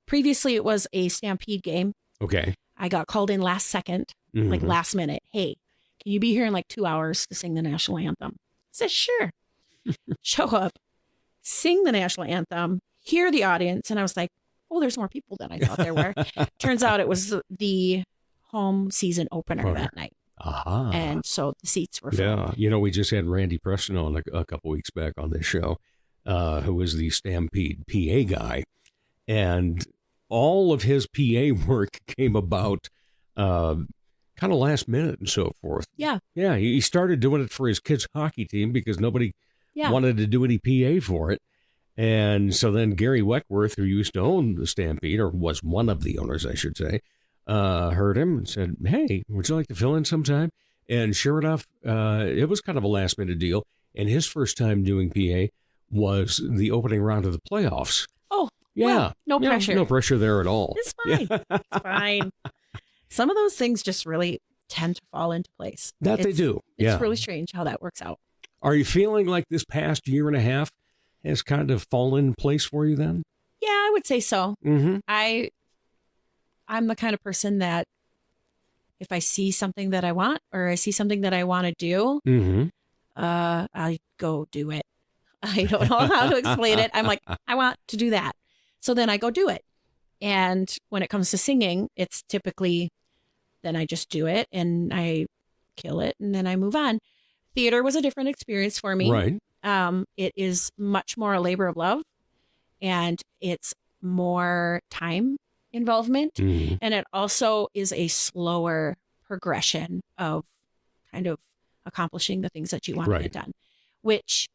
Previously, it was a Stampede game.
Okay.
I got called in last second, like last minute. Hey, can you be here in like 2 hours to sing the national anthem? I said, sure. Show up, sing the national anthem, hear the audience. And I was like, oh, there's more people than I thought there were. Turns out it was the home season opener that night.
Aha.
And so the seats were full.
Yeah. You know, we just had Randy Preston on a couple weeks back on this show, who was the Stampede PA guy. And all of his PA work came about kind of last minute and so forth.
Yeah.
Yeah. He started doing it for his kids' hockey team because nobody wanted to do any PA for it. And so then Gary Weckworth, who used to own the Stampede, or was one of the owners, I should say, heard him and said, hey, would you like to fill in sometime? And sure enough, it was kind of a last minute deal. And his first time doing PA was the opening round of the playoffs.
Oh,
yeah.
Well, no pressure.
No pressure there at all.
It's fine. It's fine. Some of those things just really tend to fall into place.
They do.
It's really strange how that works out.
Are you feeling like this past year and a half has kind of fallen in place for you then?
Yeah, I would say so.
Mm-hmm.
I'm the kind of person that if I see something that I want or I see something that I want to do, I go do it. I don't know how to explain it. I'm like, I want to do that. So then I go do it. And when it comes to singing, it's typically then I just do it and I kill it and then I move on. Theater was a different experience for me.
Right.
It is much more a labor of love and it's more time involvement. And it also is a slower progression of kind of accomplishing the things that you want to get done, which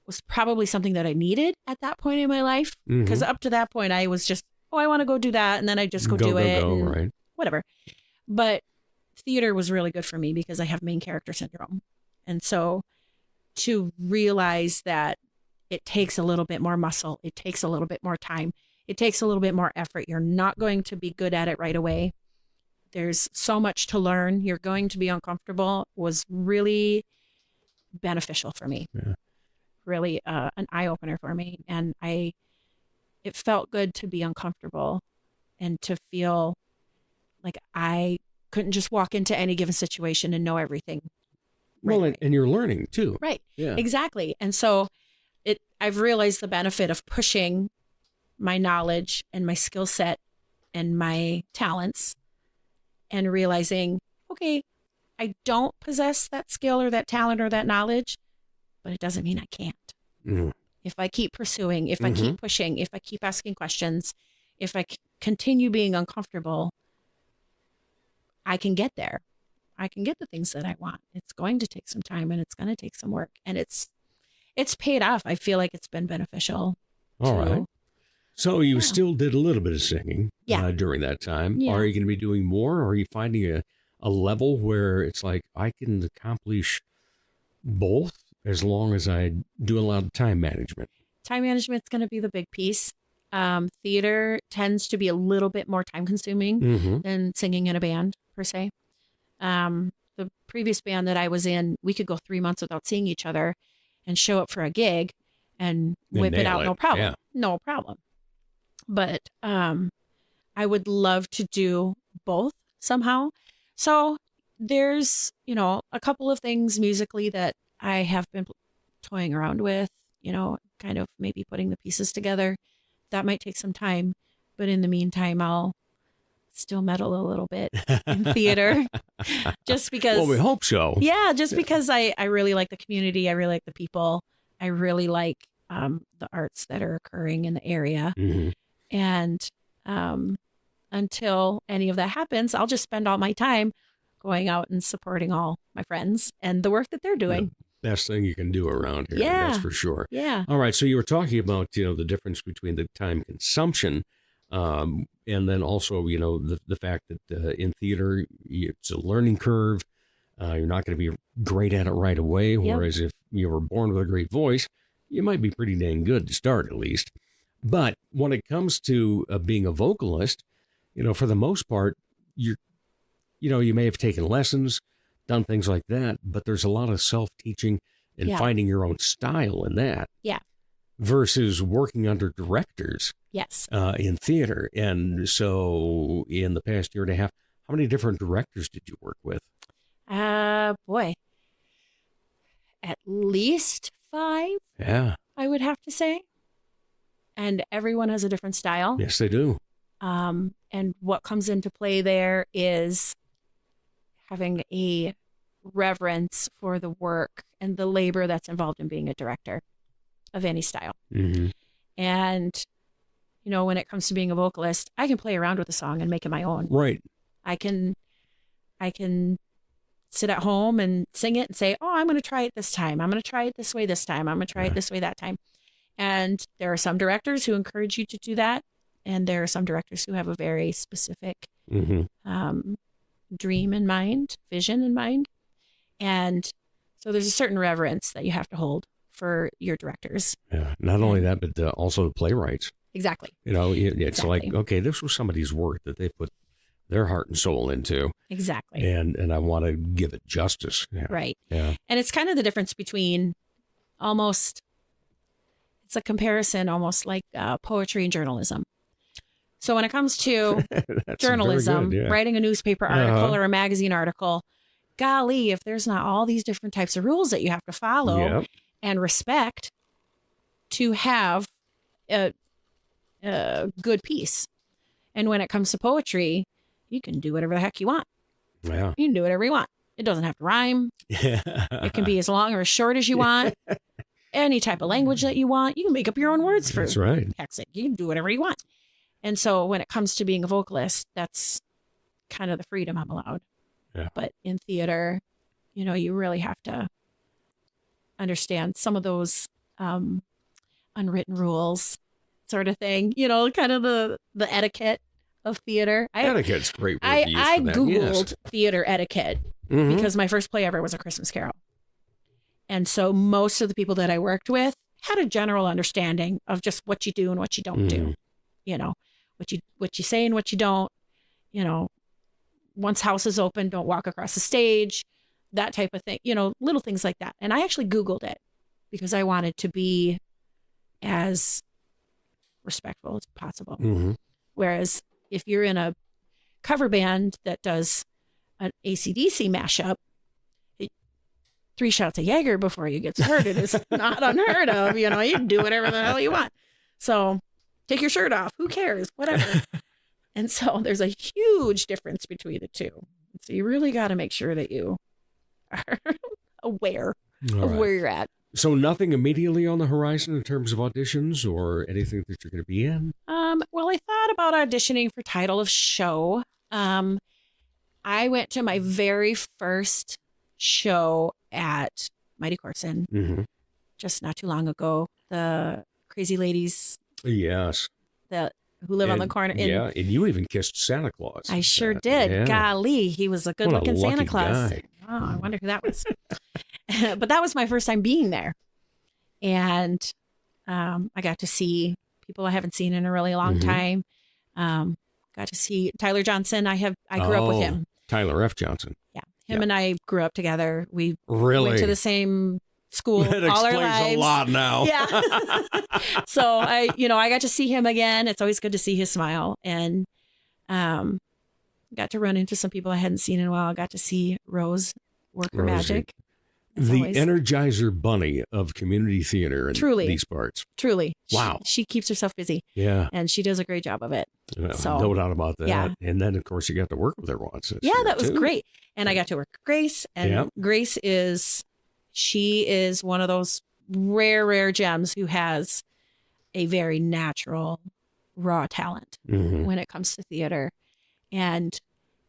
was probably something that I needed at that point in my life. Because up to that point, I was just, I want to go do that. And then I just go do it. And whatever. But theater was really good for me because I have main character syndrome. And so to realize that it takes a little bit more muscle, it takes a little bit more time, it takes a little bit more effort. You're not going to be good at it right away. There's so much to learn. You're going to be uncomfortable was really beneficial for me. Yeah. Really an eye-opener for me. And it felt good to be uncomfortable and to feel like I couldn't just walk into any given situation and know everything.
Well, and you're learning too.
Right.
Yeah.
Exactly. And so I've realized the benefit of pushing my knowledge and my skill set and my talents and realizing, okay, I don't possess that skill or that talent or that knowledge, but it doesn't mean I can't. If I keep pursuing, if I keep pushing, if I keep asking questions, if I continue being uncomfortable, I can get there. I can get the things that I want. It's going to take some time and it's going to take some work, and it's paid off. I feel like it's been beneficial.
All right. So you still did a little bit of singing during that time.
Yeah.
Are you going to be doing more? Or are you finding a level where it's like, I can accomplish both as long as I do a lot of time management?
Time management's going to be the big piece. Theater tends to be a little bit more time consuming than singing in a band per se. The previous band that I was in, we could go 3 months without seeing each other and show up for a gig and whip it out. No problem.
Yeah.
No problem. But I would love to do both somehow. So there's, a couple of things musically that I have been toying around with, kind of maybe putting the pieces together. That might take some time, but in the meantime, I'll still meddle a little bit in theater just because.
Well, we hope so.
Yeah, just because I really like the community. I really like the people. I really like the arts that are occurring in the area. And until any of that happens, I'll just spend all my time going out and supporting all my friends and the work that they're doing.
Best thing you can do around here.
Yeah.
That's for sure.
Yeah.
All right. So you were talking about, the difference between the time consumption and then also, the fact that in theater, it's a learning curve. You're not going to be great at it right away. Whereas if you were born with a great voice, you might be pretty dang good to start at least. But when it comes to being a vocalist, for the most part, you may have taken lessons, done things like that, but there's a lot of self-teaching and finding your own style in that.
Yeah.
Versus working under directors.
Yes.
In theater. And so in the past year and a half, how many different directors did you work with?
Boy, at least 5.
Yeah.
I would have to say. And everyone has a different style.
Yes, they do.
And what comes into play there is having a reverence for the work and the labor that's involved in being a director of any style. And, when it comes to being a vocalist, I can play around with a song and make it my own.
Right.
I can sit at home and sing it and say, oh, I'm going to try it this time. I'm going to try it this way this time. I'm going to try it this way that time. And there are some directors who encourage you to do that. And there are some directors who have a very specific dream in mind, vision in mind. And so there's a certain reverence that you have to hold for your directors.
Yeah. Not only that, but also the playwrights.
Exactly.
It's like, okay, this was somebody's work that they put their heart and soul into.
Exactly.
And I want to give it justice. Yeah.
Right.
Yeah.
And it's kind of the difference between it's a comparison almost like poetry and journalism. So when it comes to journalism, writing a newspaper article or a magazine article, golly, if there's not all these different types of rules that you have to follow and respect to have a good piece. And when it comes to poetry, you can do whatever the heck you want.
Yeah.
You can do whatever you want. It doesn't have to rhyme. It can be as long or as short as you want. Any type of language that you want. You can make up your own words for
That's right.
heck's sake. You can do whatever you want. And so when it comes to being a vocalist, that's kind of the freedom I'm allowed.
Yeah.
But in theater, you really have to understand some of those unwritten rules sort of thing, kind of the etiquette of theater.
Etiquette's a great word
I
to use for that.
Googled theater etiquette because my first play ever was A Christmas Carol. And so most of the people that I worked with had a general understanding of just what you do and what you don't do. What you say and what you don't, once house is open, don't walk across the stage, that type of thing, little things like that. And I actually Googled it because I wanted to be as respectful as possible. Whereas if you're in a cover band that does an AC/DC mashup, 3 shots of Jaeger before you get started is not unheard of. You can do whatever the hell you want. So take your shirt off. Who cares? Whatever. And so there's a huge difference between the two. So you really got to make sure that you are aware of where you're at.
So nothing immediately on the horizon in terms of auditions or anything that you're going to be in?
Well, I thought about auditioning for title of show. I went to my very first show at Mighty Corson just not too long ago. The Crazy Ladies.
Yes.
Who live on the corner.
And you even kissed Santa Claus.
I sure did.
Yeah.
Golly, he was a good-looking Santa Claus.
Guy.
Oh, I wonder who that was. But that was my first time being there. And I got to see people I haven't seen in a really long time. Got to see Tyler Johnson. I grew up with him.
Tyler F. Johnson.
Yeah. Him and I grew up together. We
really
went to the same school
that
all our
explains
lives.
a lot now.
Yeah. So I got to see him again. It's always good to see his smile. And got to run into some people I hadn't seen in a while. I got to see Rose work her magic.
The Energizer Bunny of community theater in these parts.
Truly.
Wow.
She keeps herself busy.
Yeah.
And she does a great job of it. So,
no doubt about that.
Yeah.
And then, of course, you got to work with her once.
Yeah, that was great. And I got to work with Grace. And Grace she is one of those rare gems who has a very natural, raw talent when it comes to theater. And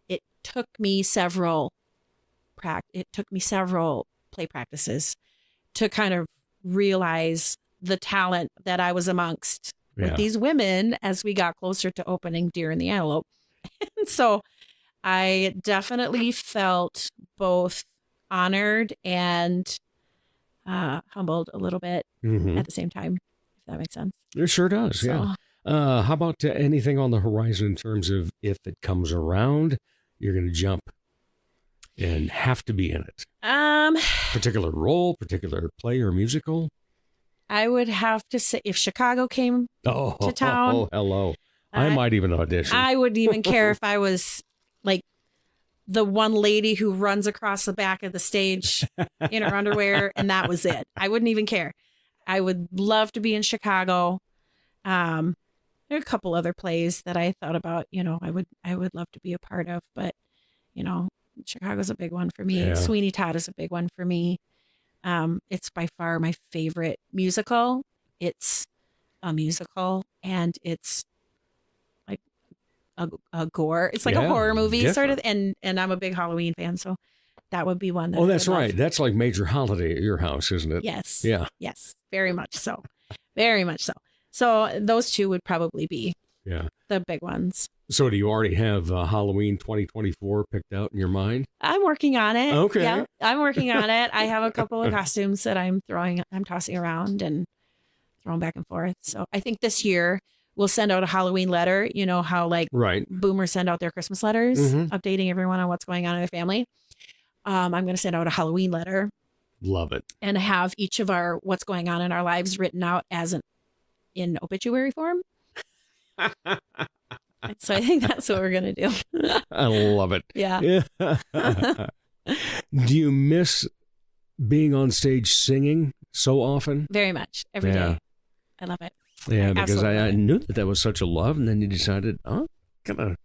it took me several play practices to kind of realize the talent that I was amongst with these women as we got closer to opening Deer in the Antelope. And so I definitely felt both honored and humbled a little bit at the same time, if that makes sense.
It sure does, yeah. How about anything on the horizon in terms of if it comes around, you're going to jump and have to be in it? Particular role, particular play or musical?
I would have to say if Chicago came to town.
Oh, hello. I might even audition.
I wouldn't even care if I was like the one lady who runs across the back of the stage in her underwear, and that was it. I wouldn't even care. I would love to be in Chicago. There are a couple other plays that I thought about, I would love to be a part of, but Chicago's a big one for me.
Yeah.
Sweeney Todd is a big one for me. It's by far my favorite musical. It's a musical and it's like a gore. It's like a horror movie sort of. And I'm a big Halloween fan. So that would be one that
that's right. That's like major holiday at your house, isn't it?
Yes.
Yeah.
Yes. Very much so. Very much so. So those two would probably be the big ones.
So do you already have Halloween 2024 picked out in your mind?
I'm working on it.
Okay.
Yeah, I'm working on it. I have a couple of costumes that I'm tossing around and throwing back and forth. So I think this year we'll send out a Halloween letter. You know how boomers send out their Christmas letters, updating everyone on what's going on in their family. I'm going to send out a Halloween letter.
Love it.
And have each of our what's going on in our lives written out in obituary form. So I think that's what we're going to do.
I love it.
Yeah.
Do you miss being on stage singing so often?
Very much. Every day. I love it.
Yeah, because I knew that was such a love, and then you decided, I'm going to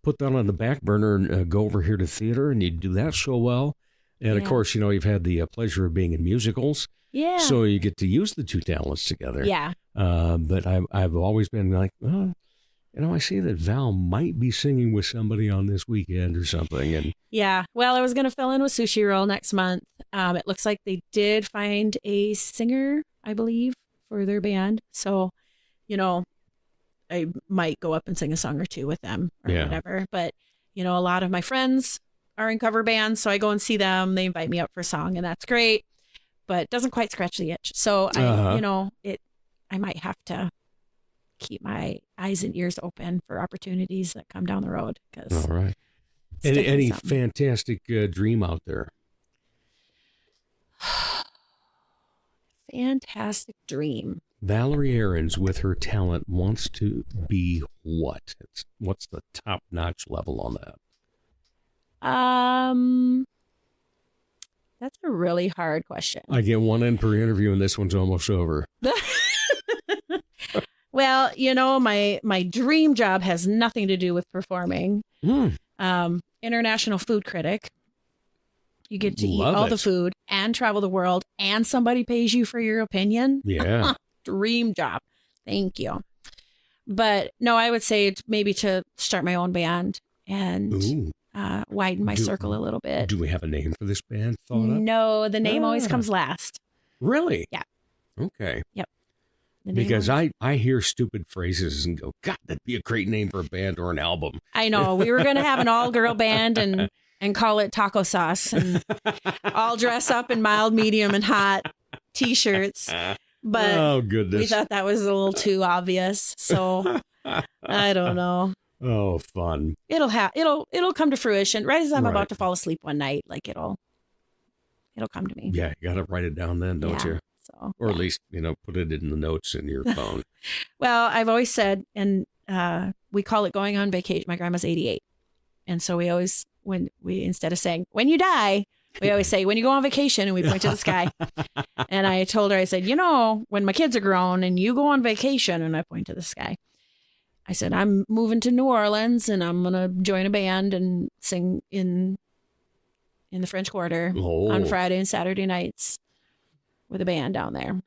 put that on the back burner and go over here to theater, and you do that so well. And, of course, you've had the pleasure of being in musicals.
Yeah.
So you get to use the two talents together.
Yeah.
But I've always been like, I see that Val might be singing with somebody on this weekend or something. And
yeah, well, I was going to fill in with Sushi Roll next month. It looks like they did find a singer, I believe, for their band. So, I might go up and sing a song or two with them or whatever. But, a lot of my friends are in cover bands, so I go and see them. They invite me up for a song, and that's great. But it doesn't quite scratch the itch. So, I might have to keep my eyes and ears open for opportunities that come down the road.
All right. Any fantastic dream out there?
Fantastic dream.
Valerie Arens, with her talent, wants to be what? What's the top-notch level on that?
That's a really hard question.
I get one in per interview, and this one's almost over.
Well, my dream job has nothing to do with performing. International food critic. You get to eat all the food and travel the world, and somebody pays you for your opinion.
Yeah.
Dream job. Thank you. But no, I would say maybe to start my own band and widen my circle a little bit.
Do we have a name for this band thought up?
No, the name always comes last.
Really?
Yeah.
Okay.
Yep.
Because I hear stupid phrases and go, God, that'd be a great name for a band or an album.
I know. We were going to have an all-girl band and call it Taco Sauce and all dress up in mild, medium, and hot T-shirts. But
oh, goodness.
we thought that was a little too obvious. So I don't know.
Oh, fun.
It'll come to fruition right as I'm
Right.
about to fall asleep one night. Like it'll come to me.
Yeah, you got to write it down then, don't you?
So,
or at least, put it in the notes in your phone.
Well, I've always said, and we call it going on vacation. My grandma's 88. And so we always, instead of saying, when you die, we always say, when you go on vacation, and we point to the sky. And I told her, I said, when my kids are grown and you go on vacation, and I point to the sky, I said, I'm moving to New Orleans and I'm going to join a band and sing in the French Quarter on Friday and Saturday nights with a band down there.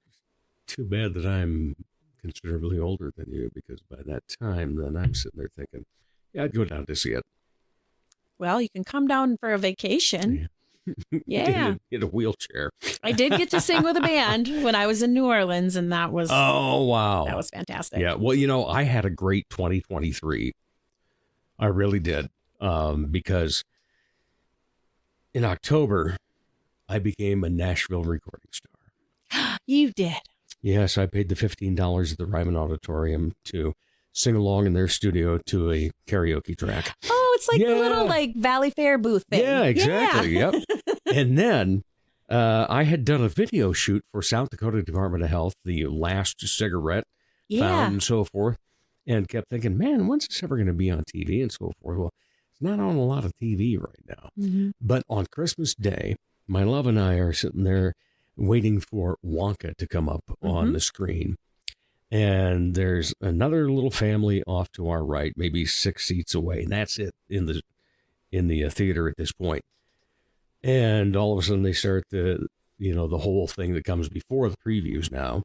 Too bad that I'm considerably older than you, because by that time, then I'm sitting there thinking, yeah, I'd go down to see it.
Well, you can come down for a vacation. Yeah.
In a wheelchair.
I did get to sing with a band when I was in New Orleans, and that was...
Oh, wow.
That was fantastic.
Yeah. Well, I had a great 2023. I really did. Because in October, I became a Nashville recording star.
You did?
Yes, I paid the $15 at the Ryman Auditorium to sing along in their studio to a karaoke track.
Oh, it's like the little Valley Fair booth thing.
Yeah, exactly.
Yeah.
Yep. And then I had done a video shoot for South Dakota Department of Health, the last cigarette found and so forth, and kept thinking, man, when's this ever going to be on TV and so forth? Well, it's not on a lot of TV right now.
Mm-hmm.
But on Christmas Day, my love and I are sitting there waiting for Wonka to come up on the screen. And there's another little family off to our right, maybe 6 seats away. And that's it in the theater at this point. And all of a sudden they start the whole thing that comes before the previews now.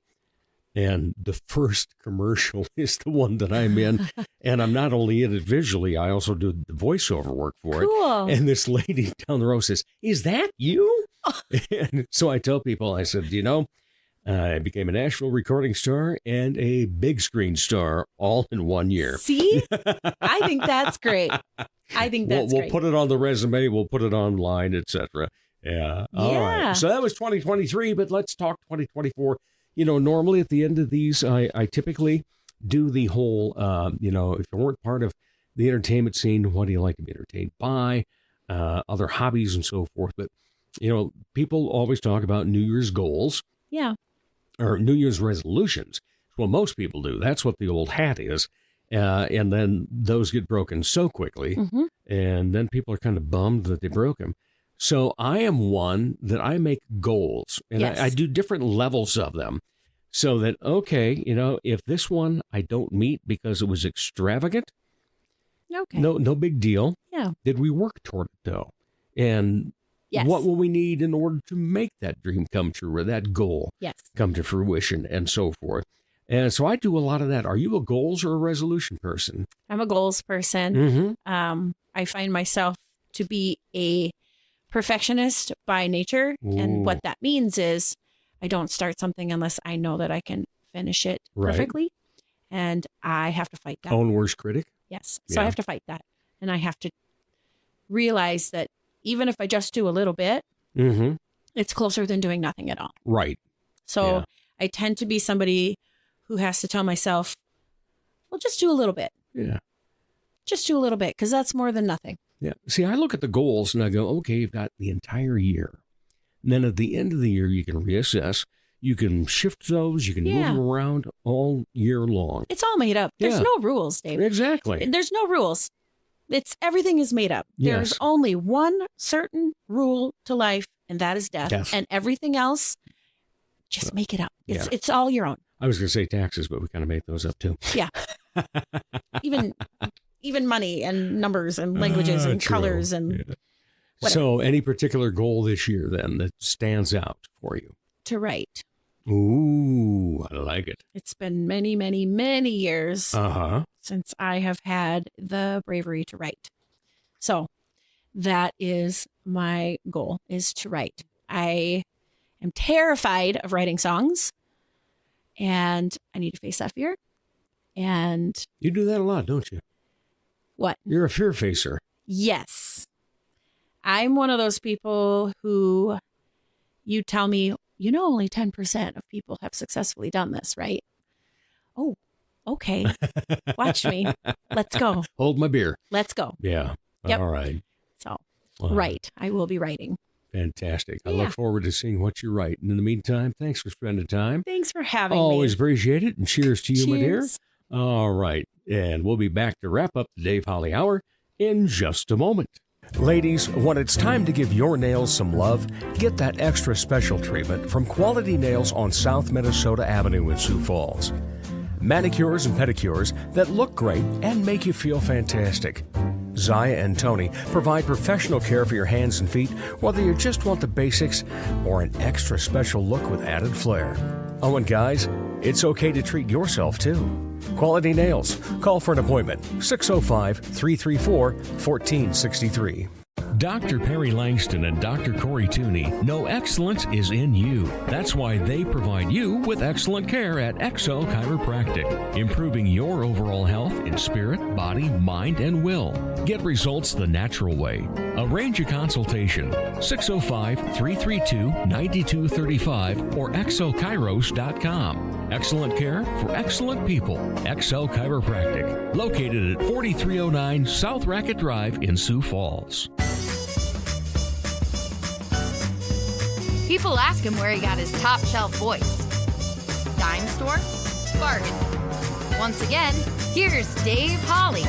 And the first commercial is the one that I'm in. And I'm not only in it visually, I also do the voiceover work for it.
Cool.
And this lady down the row says, "Is that you?" And so I tell people, I said, I became a Nashville recording star and a big screen star all in 1 year.
See? I think that's great.
We'll put it on the resume. We'll put it online, etc. Yeah. All right. So that was 2023, but let's talk 2024. Normally at the end of these, I typically do the whole, if you weren't part of the entertainment scene, what do you like to be entertained by? Other hobbies and so forth. But, people always talk about New Year's goals.
Yeah.
Or New Year's resolutions. Well, most people do. That's what the old hat is. And then those get broken so quickly.
Mm-hmm.
And then people are kind of bummed that they broke them. So I am one that I make goals. And I do different levels of them. So that, okay, if this one I don't meet because it was extravagant,
okay,
no big deal.
Yeah.
Did we work toward it, though? And what will we need in order to make that dream come true or that goal come to fruition and so forth? And so I do a lot of that. Are you a goals or a resolution person?
I'm a goals person.
Mm-hmm.
I find myself to be a perfectionist by nature.
Ooh.
And what that means is I don't start something unless I know that I can finish it perfectly. And I have to fight that.
Own worst critic?
Yes. So I have to fight that. And I have to realize that even if I just do a little bit, it's closer than doing nothing at all.
Right.
So I tend to be somebody who has to tell myself, well, just do a little bit.
Yeah.
Just do a little bit, because that's more than nothing.
Yeah. See, I look at the goals and I go, okay, you've got the entire year. And then at the end of the year, you can reassess. You can shift those. You can move them around all year long.
It's all made up. There's no rules, Dave.
Exactly.
There's no rules. Everything is made up.
Yes.
There's only one certain rule to life, and that is death. And everything else, just make it up. It's all your own.
I was going to say taxes, but we kind of made those up too.
Yeah. Even money and numbers and languages and colors and whatever.
So any particular goal this year then that stands out for you?
To write.
Ooh, I like it.
It's been many, many, many years since I have had the bravery to write. So that is my goal, is to write. I am terrified of writing songs, and I need to face that fear. And
you do that a lot, don't you?
What?
You're a fear facer.
Yes. I'm one of those people who you tell me, only 10% of people have successfully done this, right? Oh, okay. Watch me. Let's go.
Hold my beer.
Let's go.
Yeah.
Yep.
All right.
So, right. I will be writing.
Fantastic. I look forward to seeing what you write. And in the meantime, thanks for spending time.
Thanks for having me.
Always appreciate it. And cheers to you, my dear.
Cheers.
All right. And we'll be back to wrap up the Dave Holly Hour in just a moment. Ladies, when it's time to give your nails some love, get that extra special treatment from Quality Nails on South Minnesota Avenue in Sioux Falls. Manicures and pedicures that look great and make you feel fantastic. Zaya and Tony provide professional care for your hands and feet, whether you just want the basics or an extra special look with added flair. Oh, and guys, it's okay to treat yourself too. Quality Nails. Call for an appointment. 605-334-1463.
Dr. Perry Langston and Dr. Corey Tooney know excellence is in you. That's why they provide you with excellent care at XO Chiropractic, improving your overall health in spirit, body, mind, and will. Get results the natural way. Arrange a consultation. 605-332-9235 or xochiros.com. Excellent care for excellent people. XO Chiropractic, located at 4309 South Racket Drive in Sioux Falls.
People ask him where he got his top shelf voice. Dime store? Bargain. Once again, here's Dave Holly.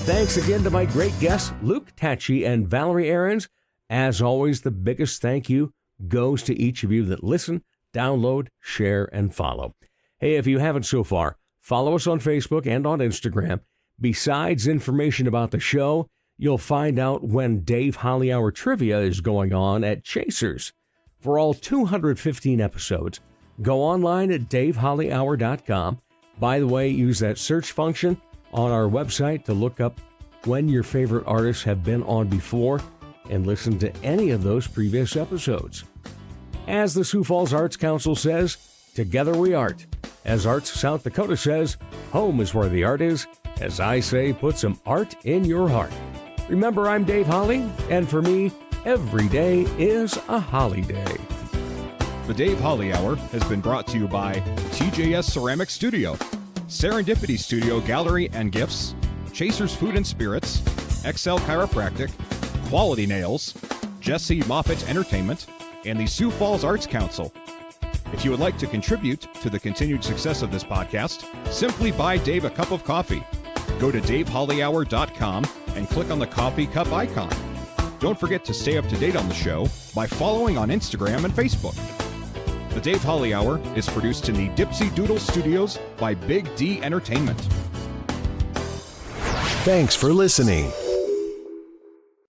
Thanks again to my great guests, Luke Tatge and Valerie Arens. As always, the biggest thank you goes to each of you that listen, download, share, and follow. Hey, if you haven't so far, follow us on Facebook and on Instagram. Besides information about the show, you'll find out when Dave Holly Hour Trivia is going on at Chasers. For all 215 episodes, go online at davehollyhour.com. By the way, use that search function on our website to look up when your favorite artists have been on before and listen to any of those previous episodes. As the Sioux Falls Arts Council says, together we art. As Arts South Dakota says, home is where the art is. As I say, put some art in your heart. Remember, I'm Dave Holly, and for me, every day is a holiday.
The Dave Holly Hour has been brought to you by TJS Ceramic Studio, Serendipity Studio Gallery and Gifts, Chasers Food and Spirits, XL Chiropractic, Quality Nails, Jesse Moffitt Entertainment, and the Sioux Falls Arts Council. If you would like to contribute to the continued success of this podcast, simply buy Dave a cup of coffee. Go to davehollyhour.com and click on the coffee cup icon. Don't forget to stay up to date on the show by following on Instagram and Facebook. The Dave Holly Hour is produced in the Dipsy Doodle Studios by Big D Entertainment.
Thanks for listening.